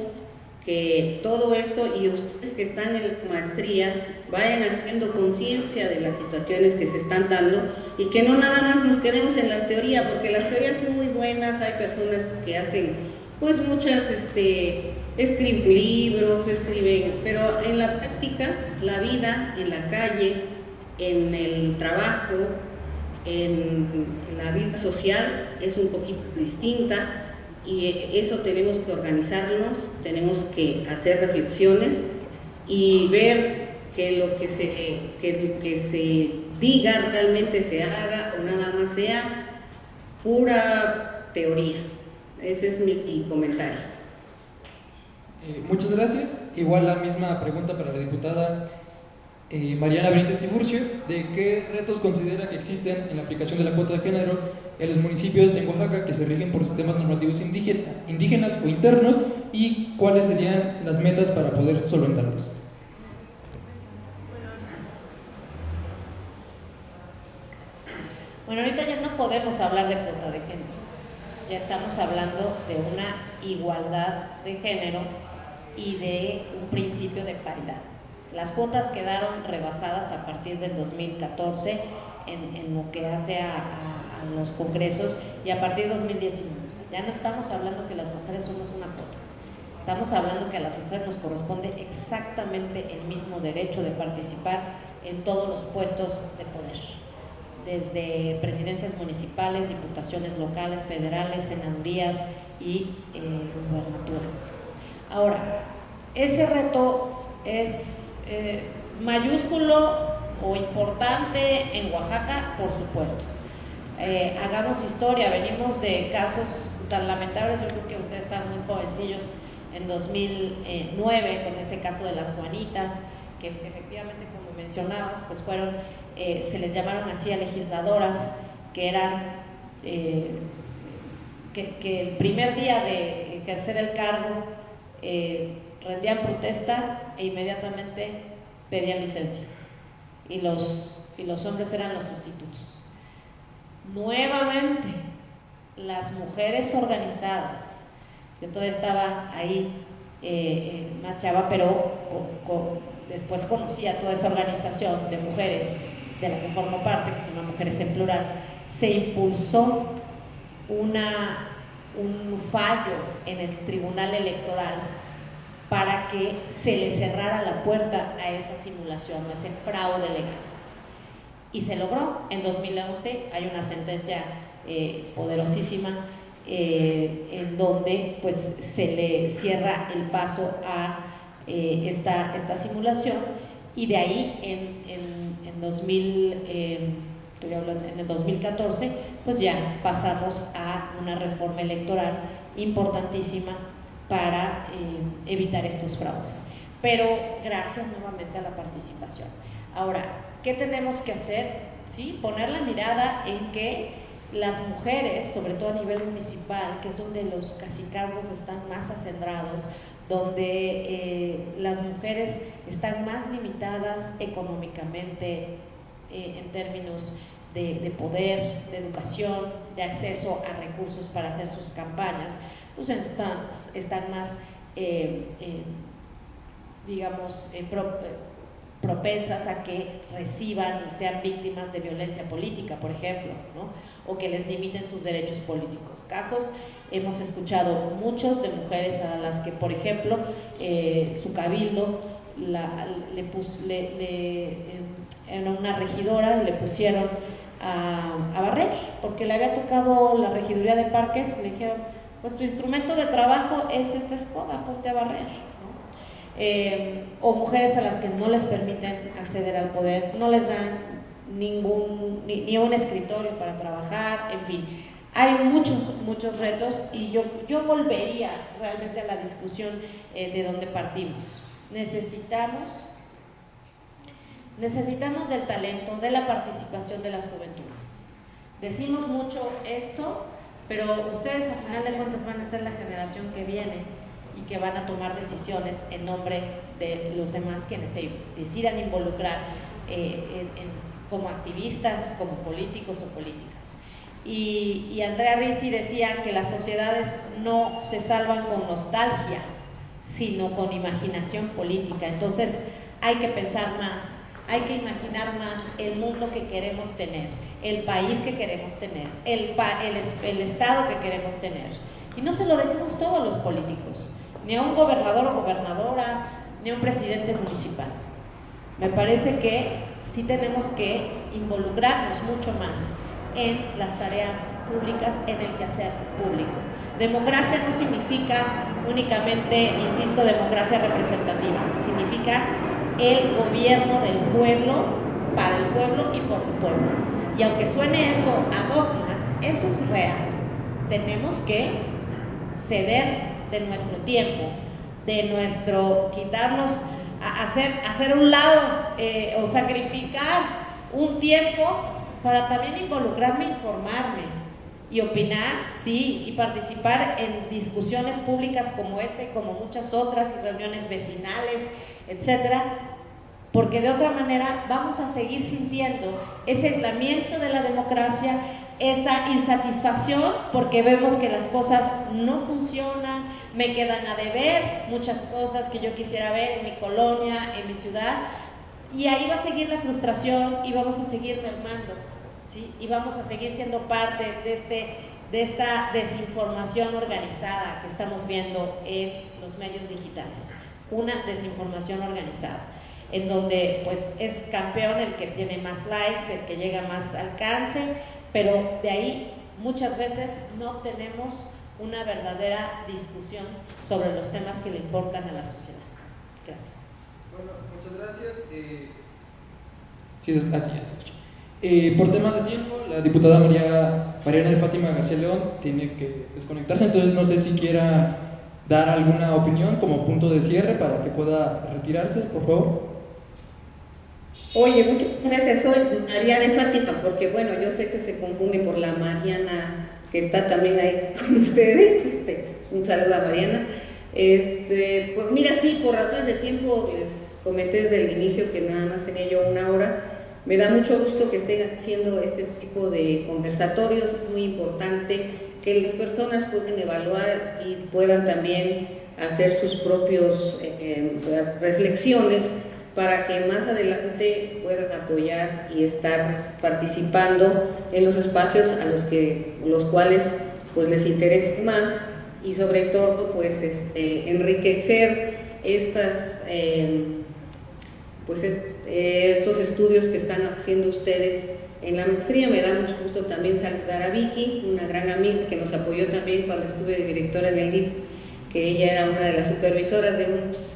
que todo esto, y ustedes que están en la maestría, vayan haciendo conciencia de las situaciones que se están dando, y que no nada más nos quedemos en la teoría, porque las teorías son muy buenas. Hay personas que hacen pues muchas, escriben libros, pero en la práctica, la vida en la calle, en el trabajo, en la vida social es un poquito distinta. Y eso tenemos que organizarnos, tenemos que hacer reflexiones y ver que lo que se diga realmente se haga, o nada más sea pura teoría. Ese es mi comentario.
Muchas gracias. Igual la misma pregunta para la diputada Mariana Benítez Tiburcio, ¿de qué retos considera que existen en la aplicación de la cuota de género en los municipios en Oaxaca que se rigen por sistemas normativos indígenas o internos, y cuáles serían las metas para poder solventarlos?
Bueno, ahorita ya no podemos hablar de cuota de género, ya estamos hablando de una igualdad de género y de un principio de paridad. Las cuotas quedaron rebasadas a partir del 2014 en lo que hace a los congresos, y a partir de 2019. Ya no estamos hablando que las mujeres somos una cuota, estamos hablando que a las mujeres nos corresponde exactamente el mismo derecho de participar en todos los puestos de poder, desde presidencias municipales, diputaciones locales, federales, senadurías y gubernaturas. Ahora, ese reto es mayúsculo o importante en Oaxaca, por supuesto. Hagamos historia, venimos de casos tan lamentables. Yo creo que ustedes están muy jovencillos en 2009 con ese caso de las Juanitas, que efectivamente, como mencionabas, pues fueron, se les llamaron así a legisladoras, que eran que el primer día de ejercer el cargo rendían protesta e inmediatamente pedían licencia, y los hombres eran los sustitutos. Nuevamente, las mujeres organizadas, yo todavía estaba ahí más chava, pero después conocí a toda esa organización de mujeres de la que formo parte, que se llama Mujeres en Plural. Se impulsó un fallo en el Tribunal Electoral para que se le cerrara la puerta a esa simulación, a ese fraude legal. Y se logró. En 2011 hay una sentencia poderosísima en donde pues se le cierra el paso a esta simulación, y de ahí en el 2014 pues ya pasamos a una reforma electoral importantísima para evitar estos fraudes, pero gracias nuevamente a la participación. Ahora, ¿qué tenemos que hacer? ¿Sí? Poner la mirada en que las mujeres, sobre todo a nivel municipal, que es donde los cacicazgos están más acendrados, donde las mujeres están más limitadas económicamente en términos de poder, de educación, de acceso a recursos para hacer sus campañas, pues están más, digamos, propensas a que reciban y sean víctimas de violencia política, por ejemplo, ¿no? O que les limiten sus derechos políticos. Casos hemos escuchado muchos de mujeres a las que, por ejemplo, su cabildo en una regidora le pusieron a barrer, porque le había tocado la regiduría de parques. Le dijeron, pues tu instrumento de trabajo es esta escoba, ponte a barrer, ¿no? O mujeres a las que no les permiten acceder al poder, no les dan ni un escritorio para trabajar, en fin. Hay muchos retos, y yo volvería realmente a la discusión de donde partimos. Necesitamos del talento, de la participación de las juventudes. Decimos mucho esto, pero ustedes a final de cuentas van a ser la generación que viene y que van a tomar decisiones en nombre de los demás, quienes se decidan involucrar como activistas, como políticos o políticas. Y Andrea Rizzi decía que las sociedades no se salvan con nostalgia, sino con imaginación política. Entonces hay que pensar más, hay que imaginar más el mundo que queremos tener, el país que queremos tener, el estado que queremos tener. Y no se lo dejemos todo a los políticos, ni a un gobernador o gobernadora, ni a un presidente municipal. Me parece que sí tenemos que involucrarnos mucho más en las tareas públicas, en el quehacer público. Democracia no significa únicamente, insisto, democracia representativa, significa el gobierno del pueblo, para el pueblo y por el pueblo. Y aunque suene eso a dogma, eso es real. Tenemos que ceder de nuestro tiempo, de nuestro quitarnos, hacer un lado o sacrificar un tiempo para también involucrarme, informarme y opinar, sí, y participar en discusiones públicas como esta y como muchas otras, y reuniones vecinales, etcétera, porque de otra manera vamos a seguir sintiendo ese aislamiento de la democracia, esa insatisfacción porque vemos que las cosas no funcionan, me quedan a deber muchas cosas que yo quisiera ver en mi colonia, en mi ciudad, y ahí va a seguir la frustración y vamos a seguir mermando, ¿sí? Y vamos a seguir siendo parte de esta desinformación organizada que estamos viendo en los medios digitales, una desinformación organizada, en donde pues es campeón el que tiene más likes, el que llega más alcance, pero de ahí muchas veces no obtenemos una verdadera discusión sobre los temas que le importan a la sociedad. Gracias.
Bueno, muchas gracias. Sí, así es. Por temas de tiempo, la diputada Mariana de Fátima García León tiene que desconectarse, entonces no sé si quiera dar alguna opinión como punto de cierre para que pueda retirarse, por favor.
Oye, muchas gracias. Soy María de Fátima, porque bueno, yo sé que se confunde por la Mariana que está también ahí con ustedes. Un saludo a Mariana. Pues mira, sí, por razones de tiempo les comenté desde el inicio que nada más tenía yo una hora. Me da mucho gusto que estén haciendo este tipo de conversatorios, es muy importante que las personas puedan evaluar y puedan también hacer sus propios reflexiones para que más adelante puedan apoyar y estar participando en los espacios a los cuales pues les interese más, y sobre todo pues enriquecer estos estudios que están haciendo ustedes en la maestría. Me da mucho gusto también saludar a Vicky, una gran amiga que nos apoyó también cuando estuve de directora en el DIF, que ella era una de las supervisoras de algunos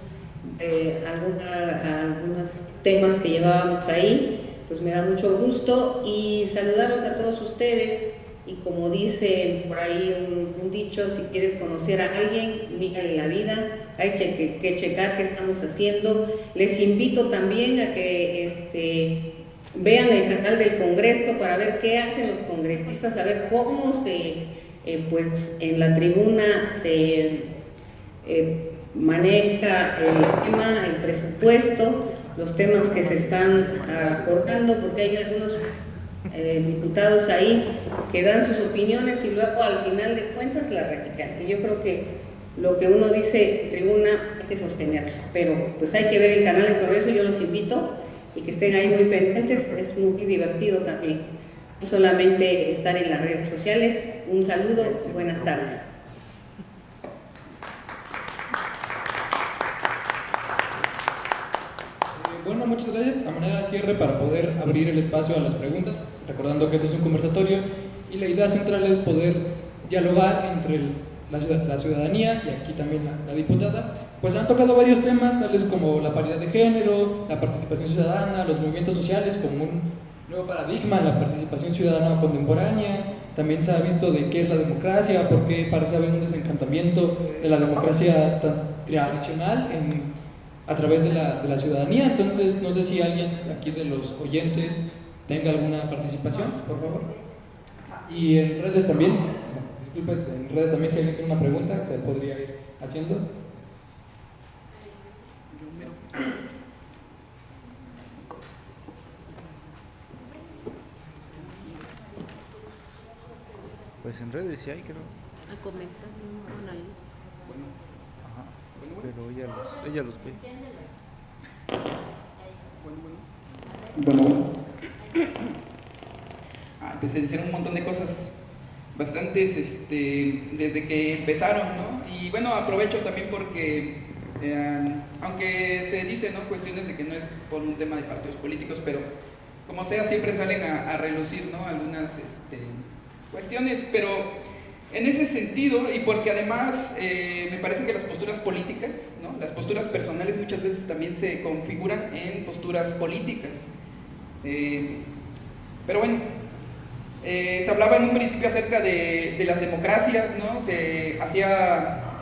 temas que llevábamos ahí. Pues me da mucho gusto y saludarlos a todos ustedes. Y como dice por ahí un dicho, si quieres conocer a alguien, mírale la vida, hay que checar qué estamos haciendo. Les invito también a que vean el canal del Congreso para ver qué hacen los congresistas, a ver cómo pues en la tribuna se maneja el tema, el presupuesto, los temas que se están acordando, porque hay algunos diputados ahí que dan sus opiniones y luego al final de cuentas las ratifican. Y yo creo que lo que uno dice en tribuna hay que sostenerlo, pero pues hay que ver el canal del Congreso. Yo los invito y que estén ahí muy pendientes, es muy divertido también, no solamente estar en las redes sociales. Un saludo, buenas tardes.
Bueno, muchas gracias. A manera de cierre, para poder abrir el espacio a las preguntas, recordando que esto es un conversatorio y la idea central es poder dialogar entre la ciudadanía y aquí también la diputada. Pues han tocado varios temas, tales como la paridad de género, la participación ciudadana, los movimientos sociales como un nuevo paradigma en la participación ciudadana contemporánea. También se ha visto de qué es la democracia, por qué parece haber un desencantamiento de la democracia tradicional a través de la ciudadanía. Entonces, no sé si alguien aquí de los oyentes tenga alguna participación, por favor. Y en redes también, disculpe, en redes también si alguien tiene una pregunta, se podría ir haciendo.
Pues en redes sí hay, creo. Ajá. Pero ella los ve.
Bueno, pues se dijeron un montón de cosas, bastantes, desde que empezaron, ¿no? Y bueno, aprovecho también porque, aunque se dice, ¿no?, cuestiones de que no es por un tema de partidos políticos, pero como sea, siempre salen a relucir, ¿no?, algunas cuestiones, pero en ese sentido, y porque además me parece que las posturas políticas, ¿no?, las posturas personales muchas veces también se configuran en posturas políticas. Pero bueno, se hablaba en un principio acerca de las democracias, ¿no? Se hacía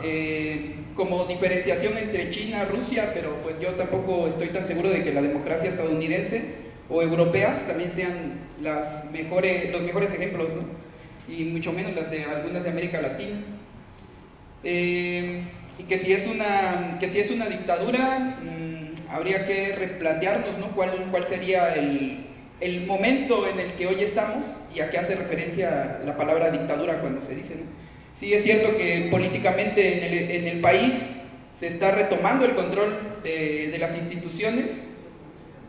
como diferenciación entre China, Rusia, pero pues yo tampoco estoy tan seguro de que la democracia estadounidense o europeas también sean los mejores ejemplos, ¿no? Y mucho menos las de algunas de América Latina. Y que si es una dictadura, habría que replantearnos, ¿no? cuál sería el momento en el que hoy estamos y a qué hace referencia la palabra dictadura cuando se dice, ¿no? Sí es cierto que políticamente en el país se está retomando el control de las instituciones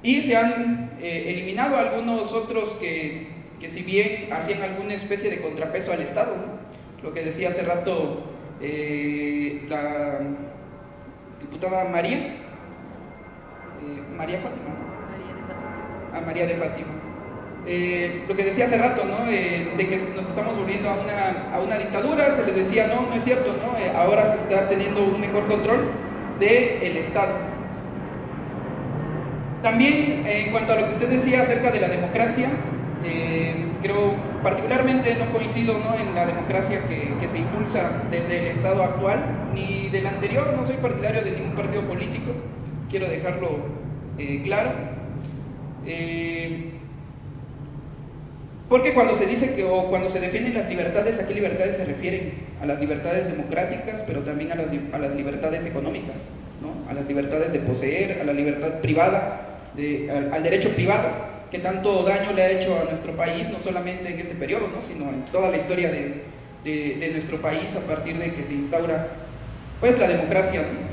y se han eliminado algunos otros que si bien hacían alguna especie de contrapeso al Estado, ¿no? Lo que decía hace rato la diputada María Fátima, ¿no? María de Fátima. Lo que decía hace rato, ¿no? De que nos estamos volviendo a una dictadura, se les decía, no es cierto, ¿no? Ahora se está teniendo un mejor control del Estado. También, en cuanto a lo que usted decía acerca de la democracia, creo particularmente no coincido, ¿no? en la democracia que se impulsa desde el Estado actual, ni del anterior. No soy partidario de ningún partido político, quiero dejarlo claro. Porque cuando se dice o cuando se defienden las libertades, ¿a qué libertades se refieren? A las libertades democráticas, pero también a las libertades económicas, ¿no? A las libertades de poseer, a la libertad privada, al derecho privado, que tanto daño le ha hecho a nuestro país, no solamente en este periodo, ¿no? sino en toda la historia de nuestro país a partir de que se instaura pues, la democracia, ¿no?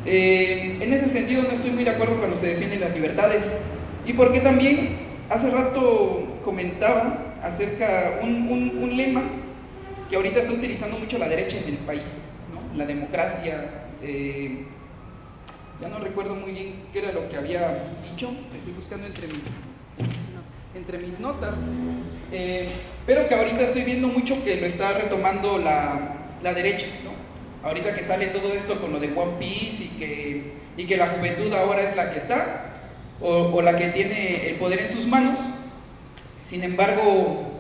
En ese sentido no estoy muy de acuerdo cuando se defienden las libertades, y porque también hace rato comentaba acerca un lema que ahorita está utilizando mucho la derecha en el país, ¿no? La democracia, ya no recuerdo muy bien qué era lo que había dicho, estoy buscando entre mis notas, pero que ahorita estoy viendo mucho que lo está retomando la derecha, ¿no? Ahorita que sale todo esto con lo de One Piece y que la juventud ahora es la que está, o la que tiene el poder en sus manos. Sin embargo,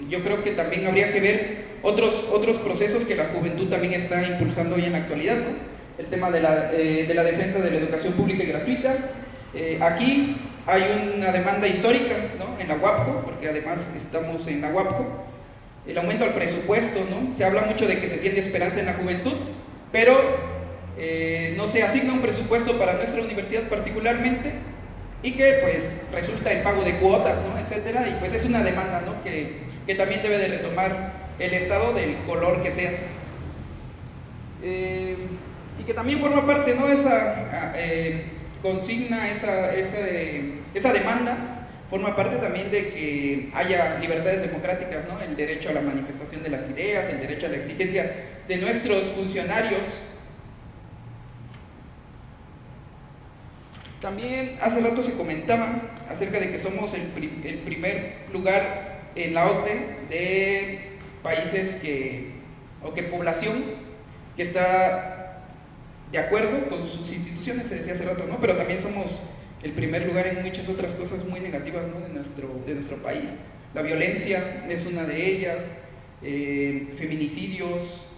yo creo que también habría que ver otros procesos que la juventud también está impulsando hoy en la actualidad, ¿no? El tema de la defensa de la educación pública y gratuita. Aquí hay una demanda histórica, ¿no? En la UAPJO, porque además estamos en la UAPJO. El aumento al presupuesto, ¿no? Se habla mucho de que se tiene esperanza en la juventud, pero no se asigna un presupuesto para nuestra universidad particularmente, y que pues resulta en pago de cuotas, ¿no? etcétera, y pues es una demanda, ¿no? que también debe de retomar el Estado del color que sea. Y que también forma parte, ¿no? Esa consigna, esa demanda, forma parte también de que haya libertades democráticas, ¿no? El derecho a la manifestación de las ideas, el derecho a la exigencia de nuestros funcionarios. También hace rato se comentaba acerca de que somos el primer lugar en la OCDE de países o población que está de acuerdo con sus instituciones, se decía hace rato, ¿no? Pero también somos el primer lugar en muchas otras cosas muy negativas, ¿no? de nuestro país. La violencia es una de ellas, feminicidios,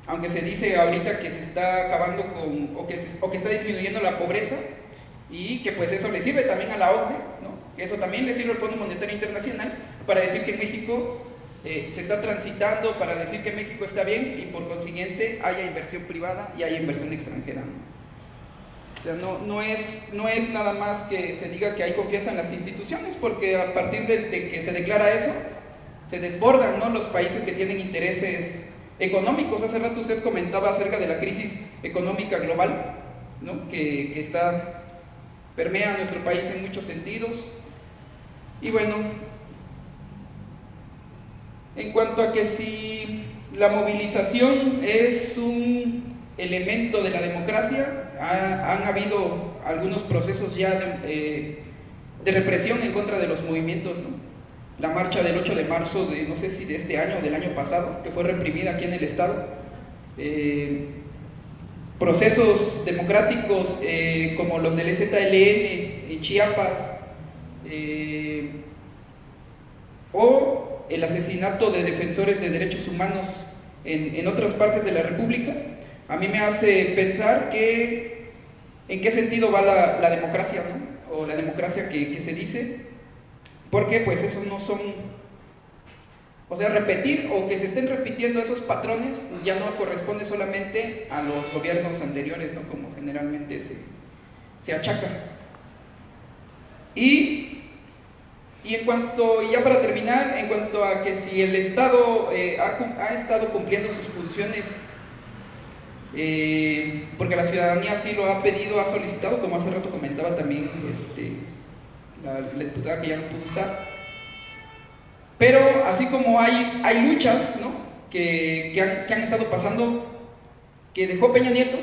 aunque se dice ahorita que se está acabando o que está disminuyendo la pobreza, y que pues eso le sirve también a la OCDE, ¿no? Que eso también le sirve al Fondo Monetario Internacional para decir que México se está transitando, para decir que México está bien, y por consiguiente haya inversión privada y haya inversión extranjera, ¿no? O sea, no es nada más que se diga que hay confianza en las instituciones, porque a partir de que se declara eso, se desbordan, ¿no? Los países que tienen intereses económicos. Hace rato usted comentaba acerca de la crisis económica global, ¿no? que permea a nuestro país en muchos sentidos. Y bueno, en cuanto a que si la movilización es un elemento de la democracia, han habido algunos procesos ya de represión en contra de los movimientos, ¿no? La marcha del 8 de marzo de, no sé si de este año o del año pasado, que fue reprimida aquí en el estado. Procesos democráticos como los del EZLN en Chiapas, o el asesinato de defensores de derechos humanos en otras partes de la República, a mí me hace pensar que en qué sentido va la democracia, ¿no? O la democracia que se dice, porque pues esos no son, o sea, repetir o que se estén repitiendo esos patrones ya no corresponde solamente a los gobiernos anteriores, ¿no? Como generalmente se achaca. Y ya para terminar, en cuanto a que si el Estado ha estado cumpliendo sus funciones, porque la ciudadanía así lo ha pedido, ha solicitado, como hace rato comentaba también la diputada que ya no pudo estar. Pero así como hay luchas, ¿no? que han estado pasando, que dejó Peña Nieto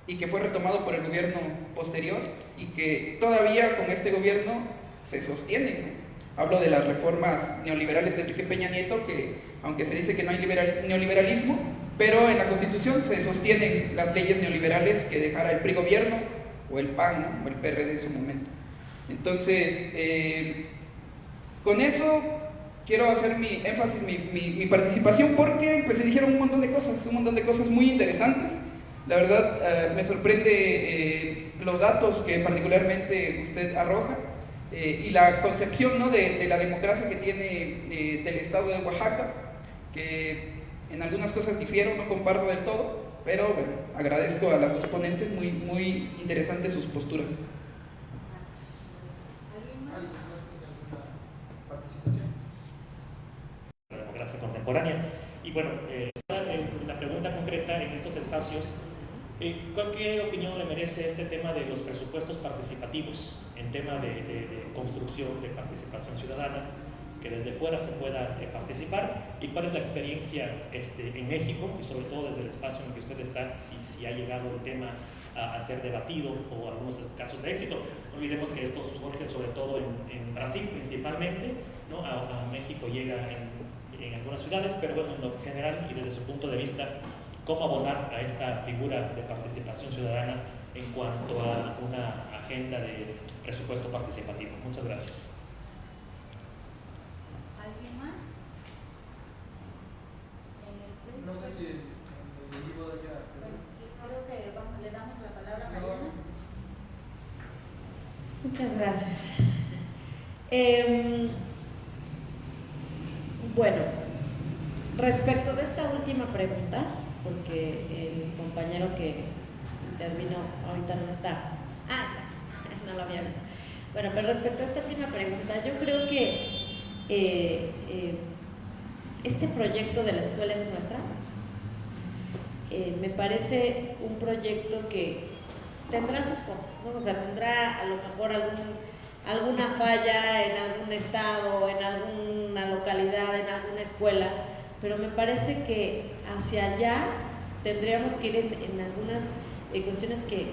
y que fue retomado por el gobierno posterior y que todavía con este gobierno se sostienen, ¿no? Hablo de las reformas neoliberales de Enrique Peña Nieto, que aunque se dice que no hay neoliberalismo, pero en la Constitución se sostienen las leyes neoliberales que dejara el PRI gobierno, o el PAN, ¿no? O el PRD en su momento. Entonces, con eso quiero hacer mi énfasis, mi participación, porque pues se dijeron un montón de cosas muy interesantes. La verdad, me sorprende los datos que particularmente usted arroja, y la concepción, ¿no? de la democracia que tiene del estado de Oaxaca, que en algunas cosas difiero, no comparto del todo, pero bueno, agradezco a las dos ponentes, muy interesantes sus posturas.
La democracia contemporánea. Y bueno, la pregunta concreta en estos espacios, ¿qué opinión le merece este tema de los presupuestos participativos en tema de construcción de participación ciudadana, que desde fuera se pueda participar? ¿Y cuál es la experiencia en México, y sobre todo desde el espacio en el que usted está, si ha llegado el tema a ser debatido o algunos casos de éxito? No olvidemos que esto surge sobre todo en Brasil principalmente, ¿no? A México llega en algunas ciudades, pero bueno, en lo general y desde su punto de vista, ¿cómo abordar a esta figura de participación ciudadana en cuanto a una agenda de presupuesto participativo? Muchas gracias.
¿Alguien más?
No sé si el vivo ya.
Creo que le damos la palabra a Mariana.
Muchas gracias. Bueno, respecto de esta última pregunta, porque el compañero que intervino ahorita no está. Está. No lo había visto. Bueno, pero respecto a esta última pregunta, yo creo que este proyecto de la escuela es nuestra. Me parece un proyecto que tendrá sus cosas, ¿no? O sea, tendrá a lo mejor alguna falla en algún estado, en alguna localidad, en alguna escuela, pero me parece que hacia allá tendríamos que ir en algunas cuestiones que,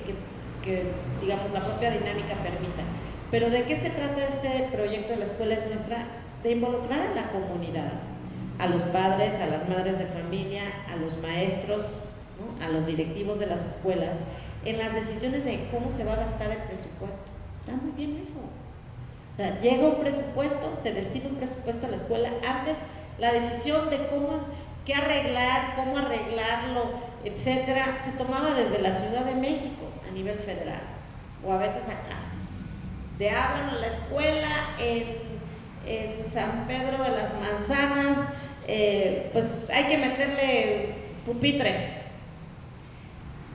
digamos, la propia dinámica permita. Pero ¿de qué se trata este proyecto de la escuela es nuestra? De involucrar a la comunidad, a los padres, a las madres de familia, a los maestros, ¿no? A los directivos de las escuelas, en las decisiones de cómo se va a gastar el presupuesto. Está muy bien eso. O sea, llega un presupuesto, se destina un presupuesto a la escuela. Antes, la decisión de qué arreglar, cómo arreglarlo, etcétera, se tomaba desde la Ciudad de México a nivel federal, o a veces acá. Bueno, la escuela en San Pedro de las Manzanas, pues hay que meterle pupitres.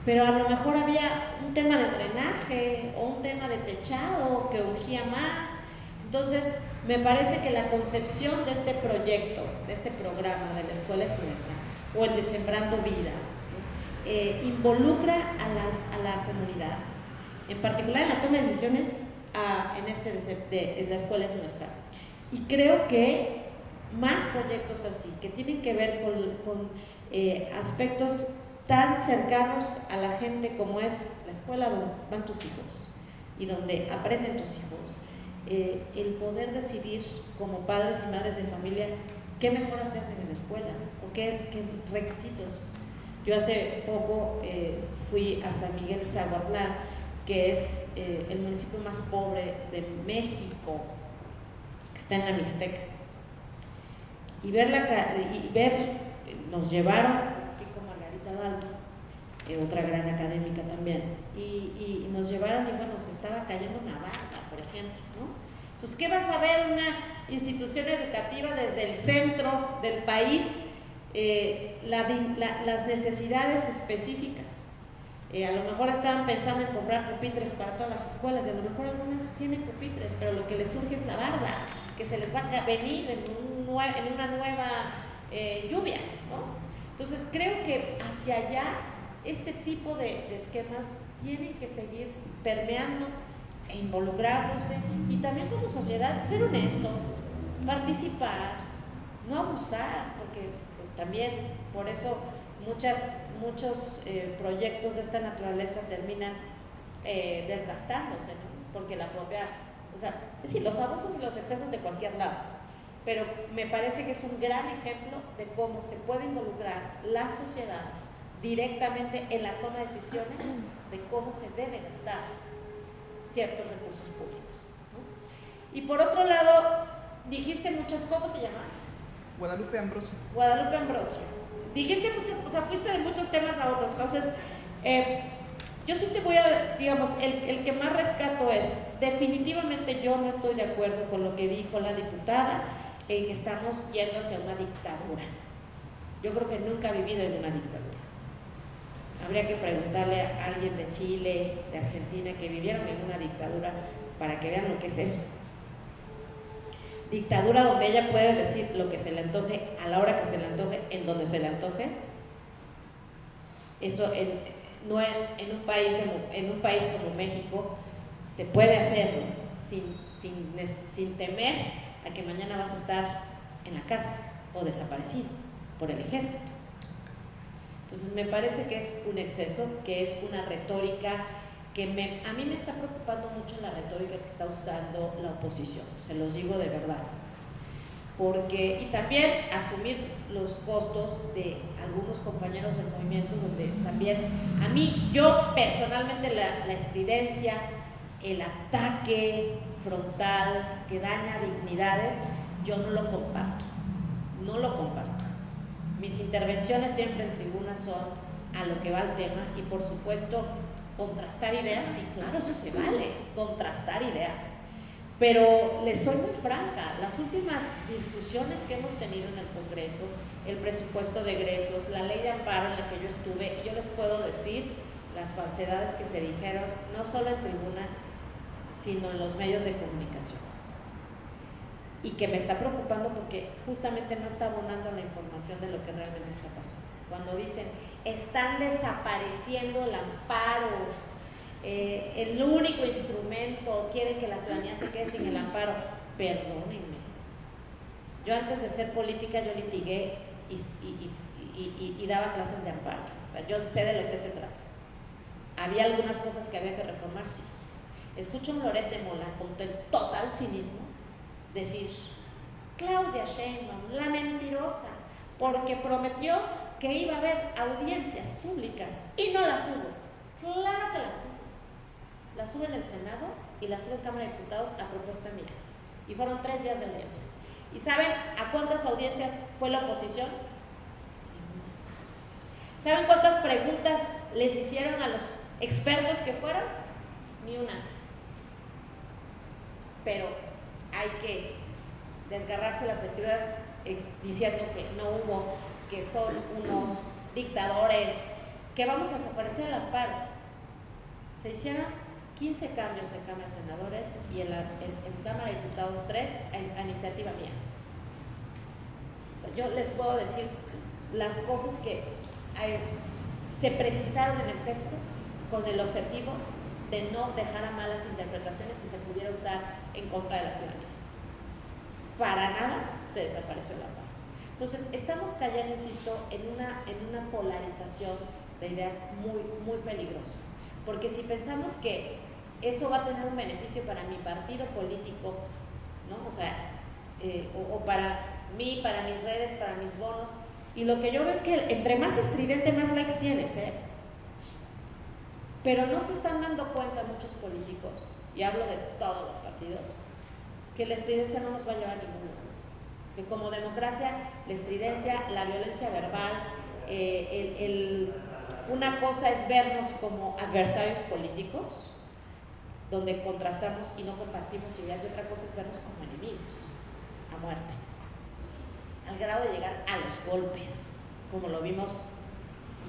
Pero a lo mejor había un tema de drenaje o un tema de techado que urgía más. Entonces, me parece que la concepción de este proyecto, de este programa de la escuela es nuestra, o el de Sembrando Vida, ¿no? Involucra a la comunidad, en particular en la toma de decisiones de la escuela es nuestra. Y creo que más proyectos así, que tienen que ver con aspectos tan cercanos a la gente como es la escuela donde van tus hijos y donde aprenden tus hijos, el poder decidir como padres y madres de familia qué mejoras se hacen en la escuela o qué requisitos. Yo hace poco fui a San Miguel Zahuatlán, que es el municipio más pobre de México, que está en la Mixteca, y ver nos llevaron, aquí con Margarita Dalton, otra gran académica también, y nos llevaron y bueno, se estaba cayendo una barda, por ejemplo, ¿no? Entonces, ¿qué vas a ver una institución educativa desde el centro del país? Las necesidades específicas. A lo mejor estaban pensando en comprar pupitres para todas las escuelas y a lo mejor algunas tienen pupitres, pero lo que les surge es la barda, que se les va a venir en una nueva lluvia, ¿no? Entonces creo que hacia allá este tipo de esquemas tienen que seguir permeando e involucrándose, y también como sociedad ser honestos, participar, no abusar, porque pues también por eso muchos proyectos de esta naturaleza terminan desgastándose, ¿no? Porque la propia, o sea, es decir, los abusos y los excesos de cualquier lado, pero me parece que es un gran ejemplo de cómo se puede involucrar la sociedad directamente en la toma de decisiones de cómo se debe gastar ciertos recursos públicos, ¿no? Y por otro lado, dijiste muchas, ¿cómo te llamas?
Guadalupe Ambrosio.
Guadalupe Ambrosio. Dijiste muchas, o sea, fuiste de muchos temas a otros, entonces, yo sí te voy a, digamos, el que más rescato es, definitivamente yo no estoy de acuerdo con lo que dijo la diputada, en que estamos yendo hacia una dictadura. Yo creo que nunca he vivido en una dictadura. Habría que preguntarle a alguien de Chile, de Argentina, que vivieron en una dictadura, para que vean lo que es eso. Dictadura donde ella puede decir lo que se le antoje, a la hora que se le antoje, en donde se le antoje. Eso no en un país como México se puede hacerlo sin temer a que mañana vas a estar en la cárcel o desaparecido por el ejército. Entonces me parece que es un exceso, que es una retórica que a mí me está preocupando mucho la retórica que está usando la oposición, se los digo de verdad. Y también asumir los costos de algunos compañeros del movimiento, donde también, a mí, yo personalmente la estridencia, el ataque frontal que daña dignidades, yo no lo comparto, no lo comparto. Mis intervenciones siempre en tribuna son a lo que va el tema y por supuesto contrastar ideas, sí, claro, eso se vale, contrastar ideas. Pero les soy muy franca, las últimas discusiones que hemos tenido en el Congreso, el presupuesto de egresos, la ley de amparo en la que yo estuve, yo les puedo decir las falsedades que se dijeron, no solo en tribuna, sino en los medios de comunicación. Y que me está preocupando porque justamente no está abonando la información de lo que realmente está pasando. Cuando dicen, están desapareciendo el amparo, el único instrumento, quieren que la ciudadanía se quede sin el amparo. Perdónenme, yo antes de ser política yo litigué y daba clases de amparo, o sea, yo sé de lo que se trata. Había algunas cosas que había que reformar, sí. Escucho a un Loret de Mola con el total cinismo decir, Claudia Sheinbaum, la mentirosa, porque prometió que iba a haber audiencias públicas y no las hubo. Claro que las hubo. Las sube en el Senado y las sube en Cámara de Diputados a propuesta mía. Y fueron 3 días de audiencias. ¿Y saben a cuántas audiencias fue la oposición? ¿Saben cuántas preguntas les hicieron a los expertos que fueron? Ni una. Pero hay que desgarrarse las vestiduras diciendo que no hubo, que son unos dictadores, que vamos a desaparecer el amparo. Se hicieron 15 cambios en Cámara de Senadores y en Cámara de Diputados 3 a iniciativa mía. O sea, yo les puedo decir las cosas que se precisaron en el texto con el objetivo de no dejar a malas interpretaciones si se pudiera usar en contra de la ciudadanía. Para nada se desapareció el amparo. Entonces, estamos cayendo, insisto, en una polarización de ideas muy, muy peligrosa. Porque si pensamos que eso va a tener un beneficio para mi partido político, ¿no? O sea, o para mí, para mis redes, para mis bonos, y lo que yo veo es que entre más estridente, más likes tienes, ¿eh? Pero no se están dando cuenta muchos políticos, y hablo de todos los partidos, que la estridencia no nos va a llevar a ningún lugar, que como democracia la estridencia, la violencia verbal, una cosa es vernos como adversarios políticos, donde contrastamos y no compartimos ideas, y otra cosa es vernos como enemigos, a muerte, al grado de llegar a los golpes, como lo vimos,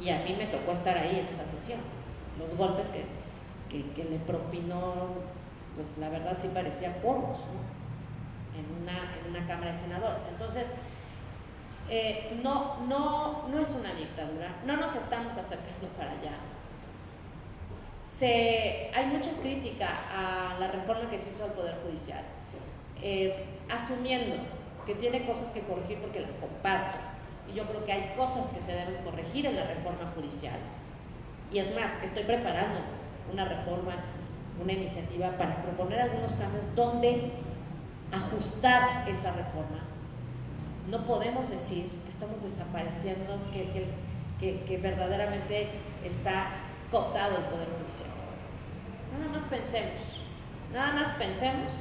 y a mí me tocó estar ahí en esa sesión. Los golpes que le propinó, pues la verdad sí parecían porros, ¿no? En una Cámara de Senadores. Entonces, no es una dictadura, no nos estamos acercando para allá. Hay mucha crítica a la reforma que se hizo al Poder Judicial, asumiendo que tiene cosas que corregir, porque las comparto, y yo creo que hay cosas que se deben corregir en la reforma judicial. Y es más, estoy preparando una reforma, una iniciativa para proponer algunos cambios donde ajustar esa reforma. No podemos decir que estamos desapareciendo, que verdaderamente está cooptado el Poder Judicial. Nada más pensemos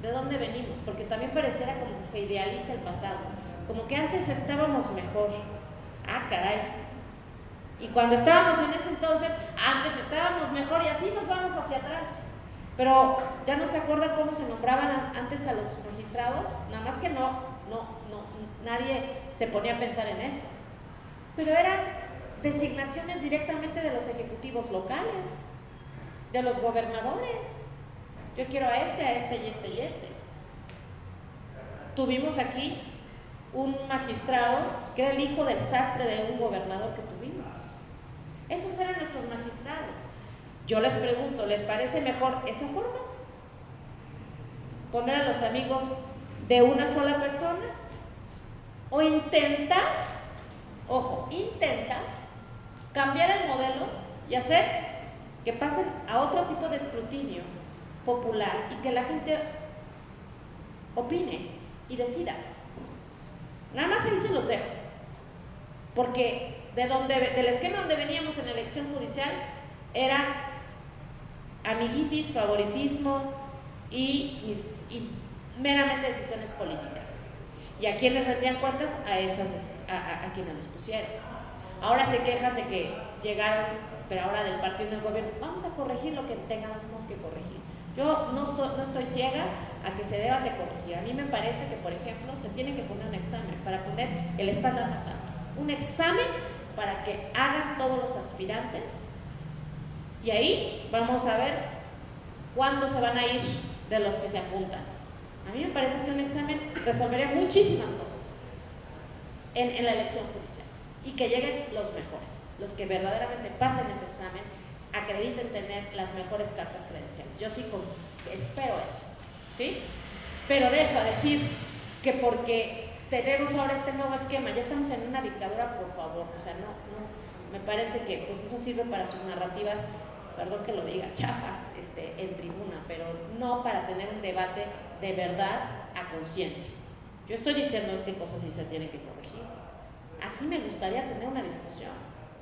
de dónde venimos, porque también pareciera como que se idealiza el pasado, como que antes estábamos mejor. Ah, caray. Y cuando estábamos en ese entonces, antes estábamos mejor, y así nos vamos hacia atrás. Pero ya no se acuerdan cómo se nombraban antes a los magistrados, nada más que nadie se ponía a pensar en eso. Pero eran designaciones directamente de los ejecutivos locales, de los gobernadores. Yo quiero a este y este y este. Tuvimos aquí un magistrado que era el hijo del sastre de un gobernador que tuvimos. Esos eran nuestros magistrados. Yo les pregunto, ¿les parece mejor esa forma? ¿Poner a los amigos de una sola persona? ¿O intentar cambiar el modelo y hacer que pasen a otro tipo de escrutinio popular y que la gente opine y decida? Nada más ahí se los dejo, porque del esquema donde veníamos en la elección judicial era amiguitis, favoritismo y meramente decisiones políticas. ¿Y a quiénes rendían cuentas? A quienes los pusieron. Ahora se quejan de que llegaron, pero ahora del partido del gobierno, vamos a corregir lo que tengamos que corregir. Yo no estoy ciega a que se deban de corregir. A mí me parece que, por ejemplo, se tiene que poner un examen para poner el estándar más alto. Un examen para que hagan todos los aspirantes, y ahí vamos a ver cuántos se van a ir de los que se apuntan. A mí me parece que un examen resolvería muchísimas cosas en la elección judicial, y que lleguen los mejores, los que verdaderamente pasen ese examen, acrediten tener las mejores cartas credenciales. Yo sí espero eso, ¿sí? Pero de eso a decir que porque tenemos ahora este nuevo esquema, ya estamos en una dictadura, por favor, o sea, no, me parece que pues eso sirve para sus narrativas, perdón que lo diga, chafas, en tribuna, pero no para tener un debate de verdad a conciencia. Yo estoy diciendo qué cosas sí se tienen que corregir. Así me gustaría tener una discusión.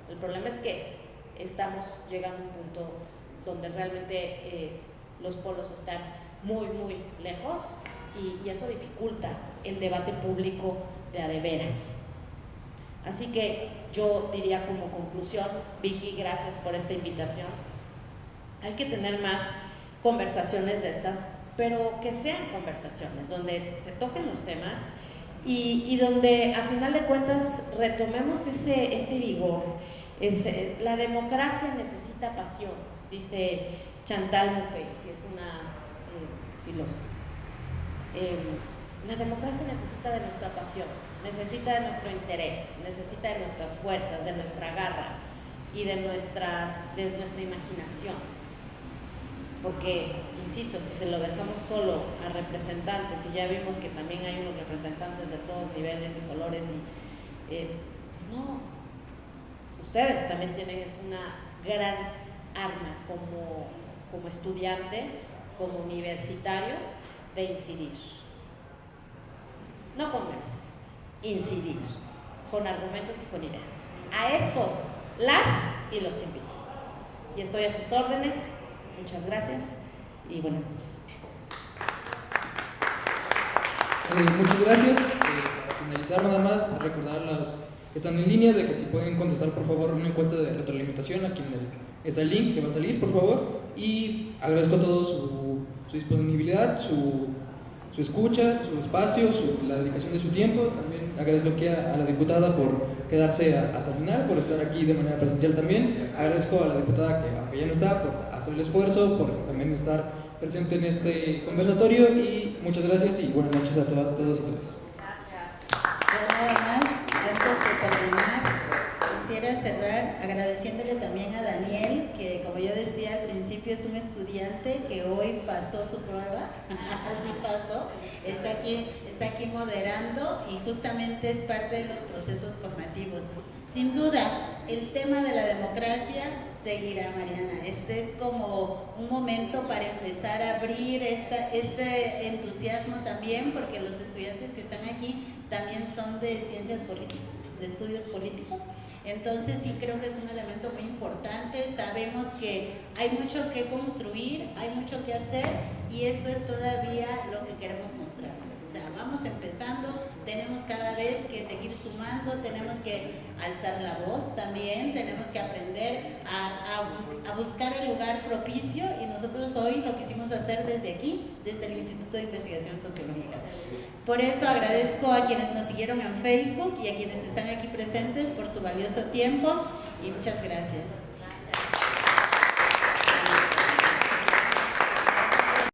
El problema es que estamos llegando a un punto donde realmente los polos están muy, muy lejos, y eso dificulta el debate público de a de veras. Así que yo diría como conclusión, Vicky, gracias por esta invitación. Hay que tener más conversaciones de estas, pero que sean conversaciones donde se toquen los temas y donde a final de cuentas retomemos ese vigor. La democracia necesita pasión, dice Chantal Mouffe, que es una filósofa. La democracia necesita de nuestra pasión, necesita de nuestro interés, necesita de nuestras fuerzas, de nuestra garra y de nuestra imaginación. Porque, insisto, si se lo dejamos solo a representantes, y ya vimos que también hay unos representantes de todos niveles y colores, pues no, ustedes también tienen una gran arma como estudiantes, como universitarios, de incidir. No con memes, incidir, con argumentos y con ideas. A eso las y los invito. Y estoy a sus órdenes. Muchas gracias y buenas noches.
Muchas gracias. Para finalizar, nada más, recordar a los que están en línea de que si pueden contestar, por favor, una encuesta de retroalimentación, aquí está el link que va a salir, por favor. Y agradezco a todos su disponibilidad, su escucha, su espacio, la dedicación de su tiempo. También agradezco aquí a la diputada por quedarse hasta el final, por estar aquí de manera presencial también. Agradezco a la diputada que, aunque ya no está, por hacer el esfuerzo, por también estar presente en este conversatorio. Y muchas gracias y buenas noches a todas, todos y todas.
Además, antes de terminar, quisiera cerrar agradeciéndole también a Daniel, que como yo decía al principio es un estudiante que hoy pasó su prueba, así pasó, está aquí moderando y justamente es parte de los procesos formativos. Sin duda, el tema de la democracia seguirá, Mariana. Este es como un momento para empezar a abrir este entusiasmo también, porque los estudiantes que están aquí también son de ciencias políticas, de estudios políticos. Entonces sí creo que es un elemento muy importante. Sabemos que hay mucho que construir, hay mucho que hacer y esto es todavía lo que queremos mostrarles. O sea, vamos empezando, tenemos cada vez que seguir sumando, tenemos que alzar la voz también, tenemos que aprender a buscar el lugar propicio y nosotros hoy lo quisimos hacer desde aquí, desde el Instituto de Investigación Sociológica. Por eso agradezco a quienes nos siguieron en Facebook y a quienes están aquí presentes por su valioso tiempo y muchas gracias.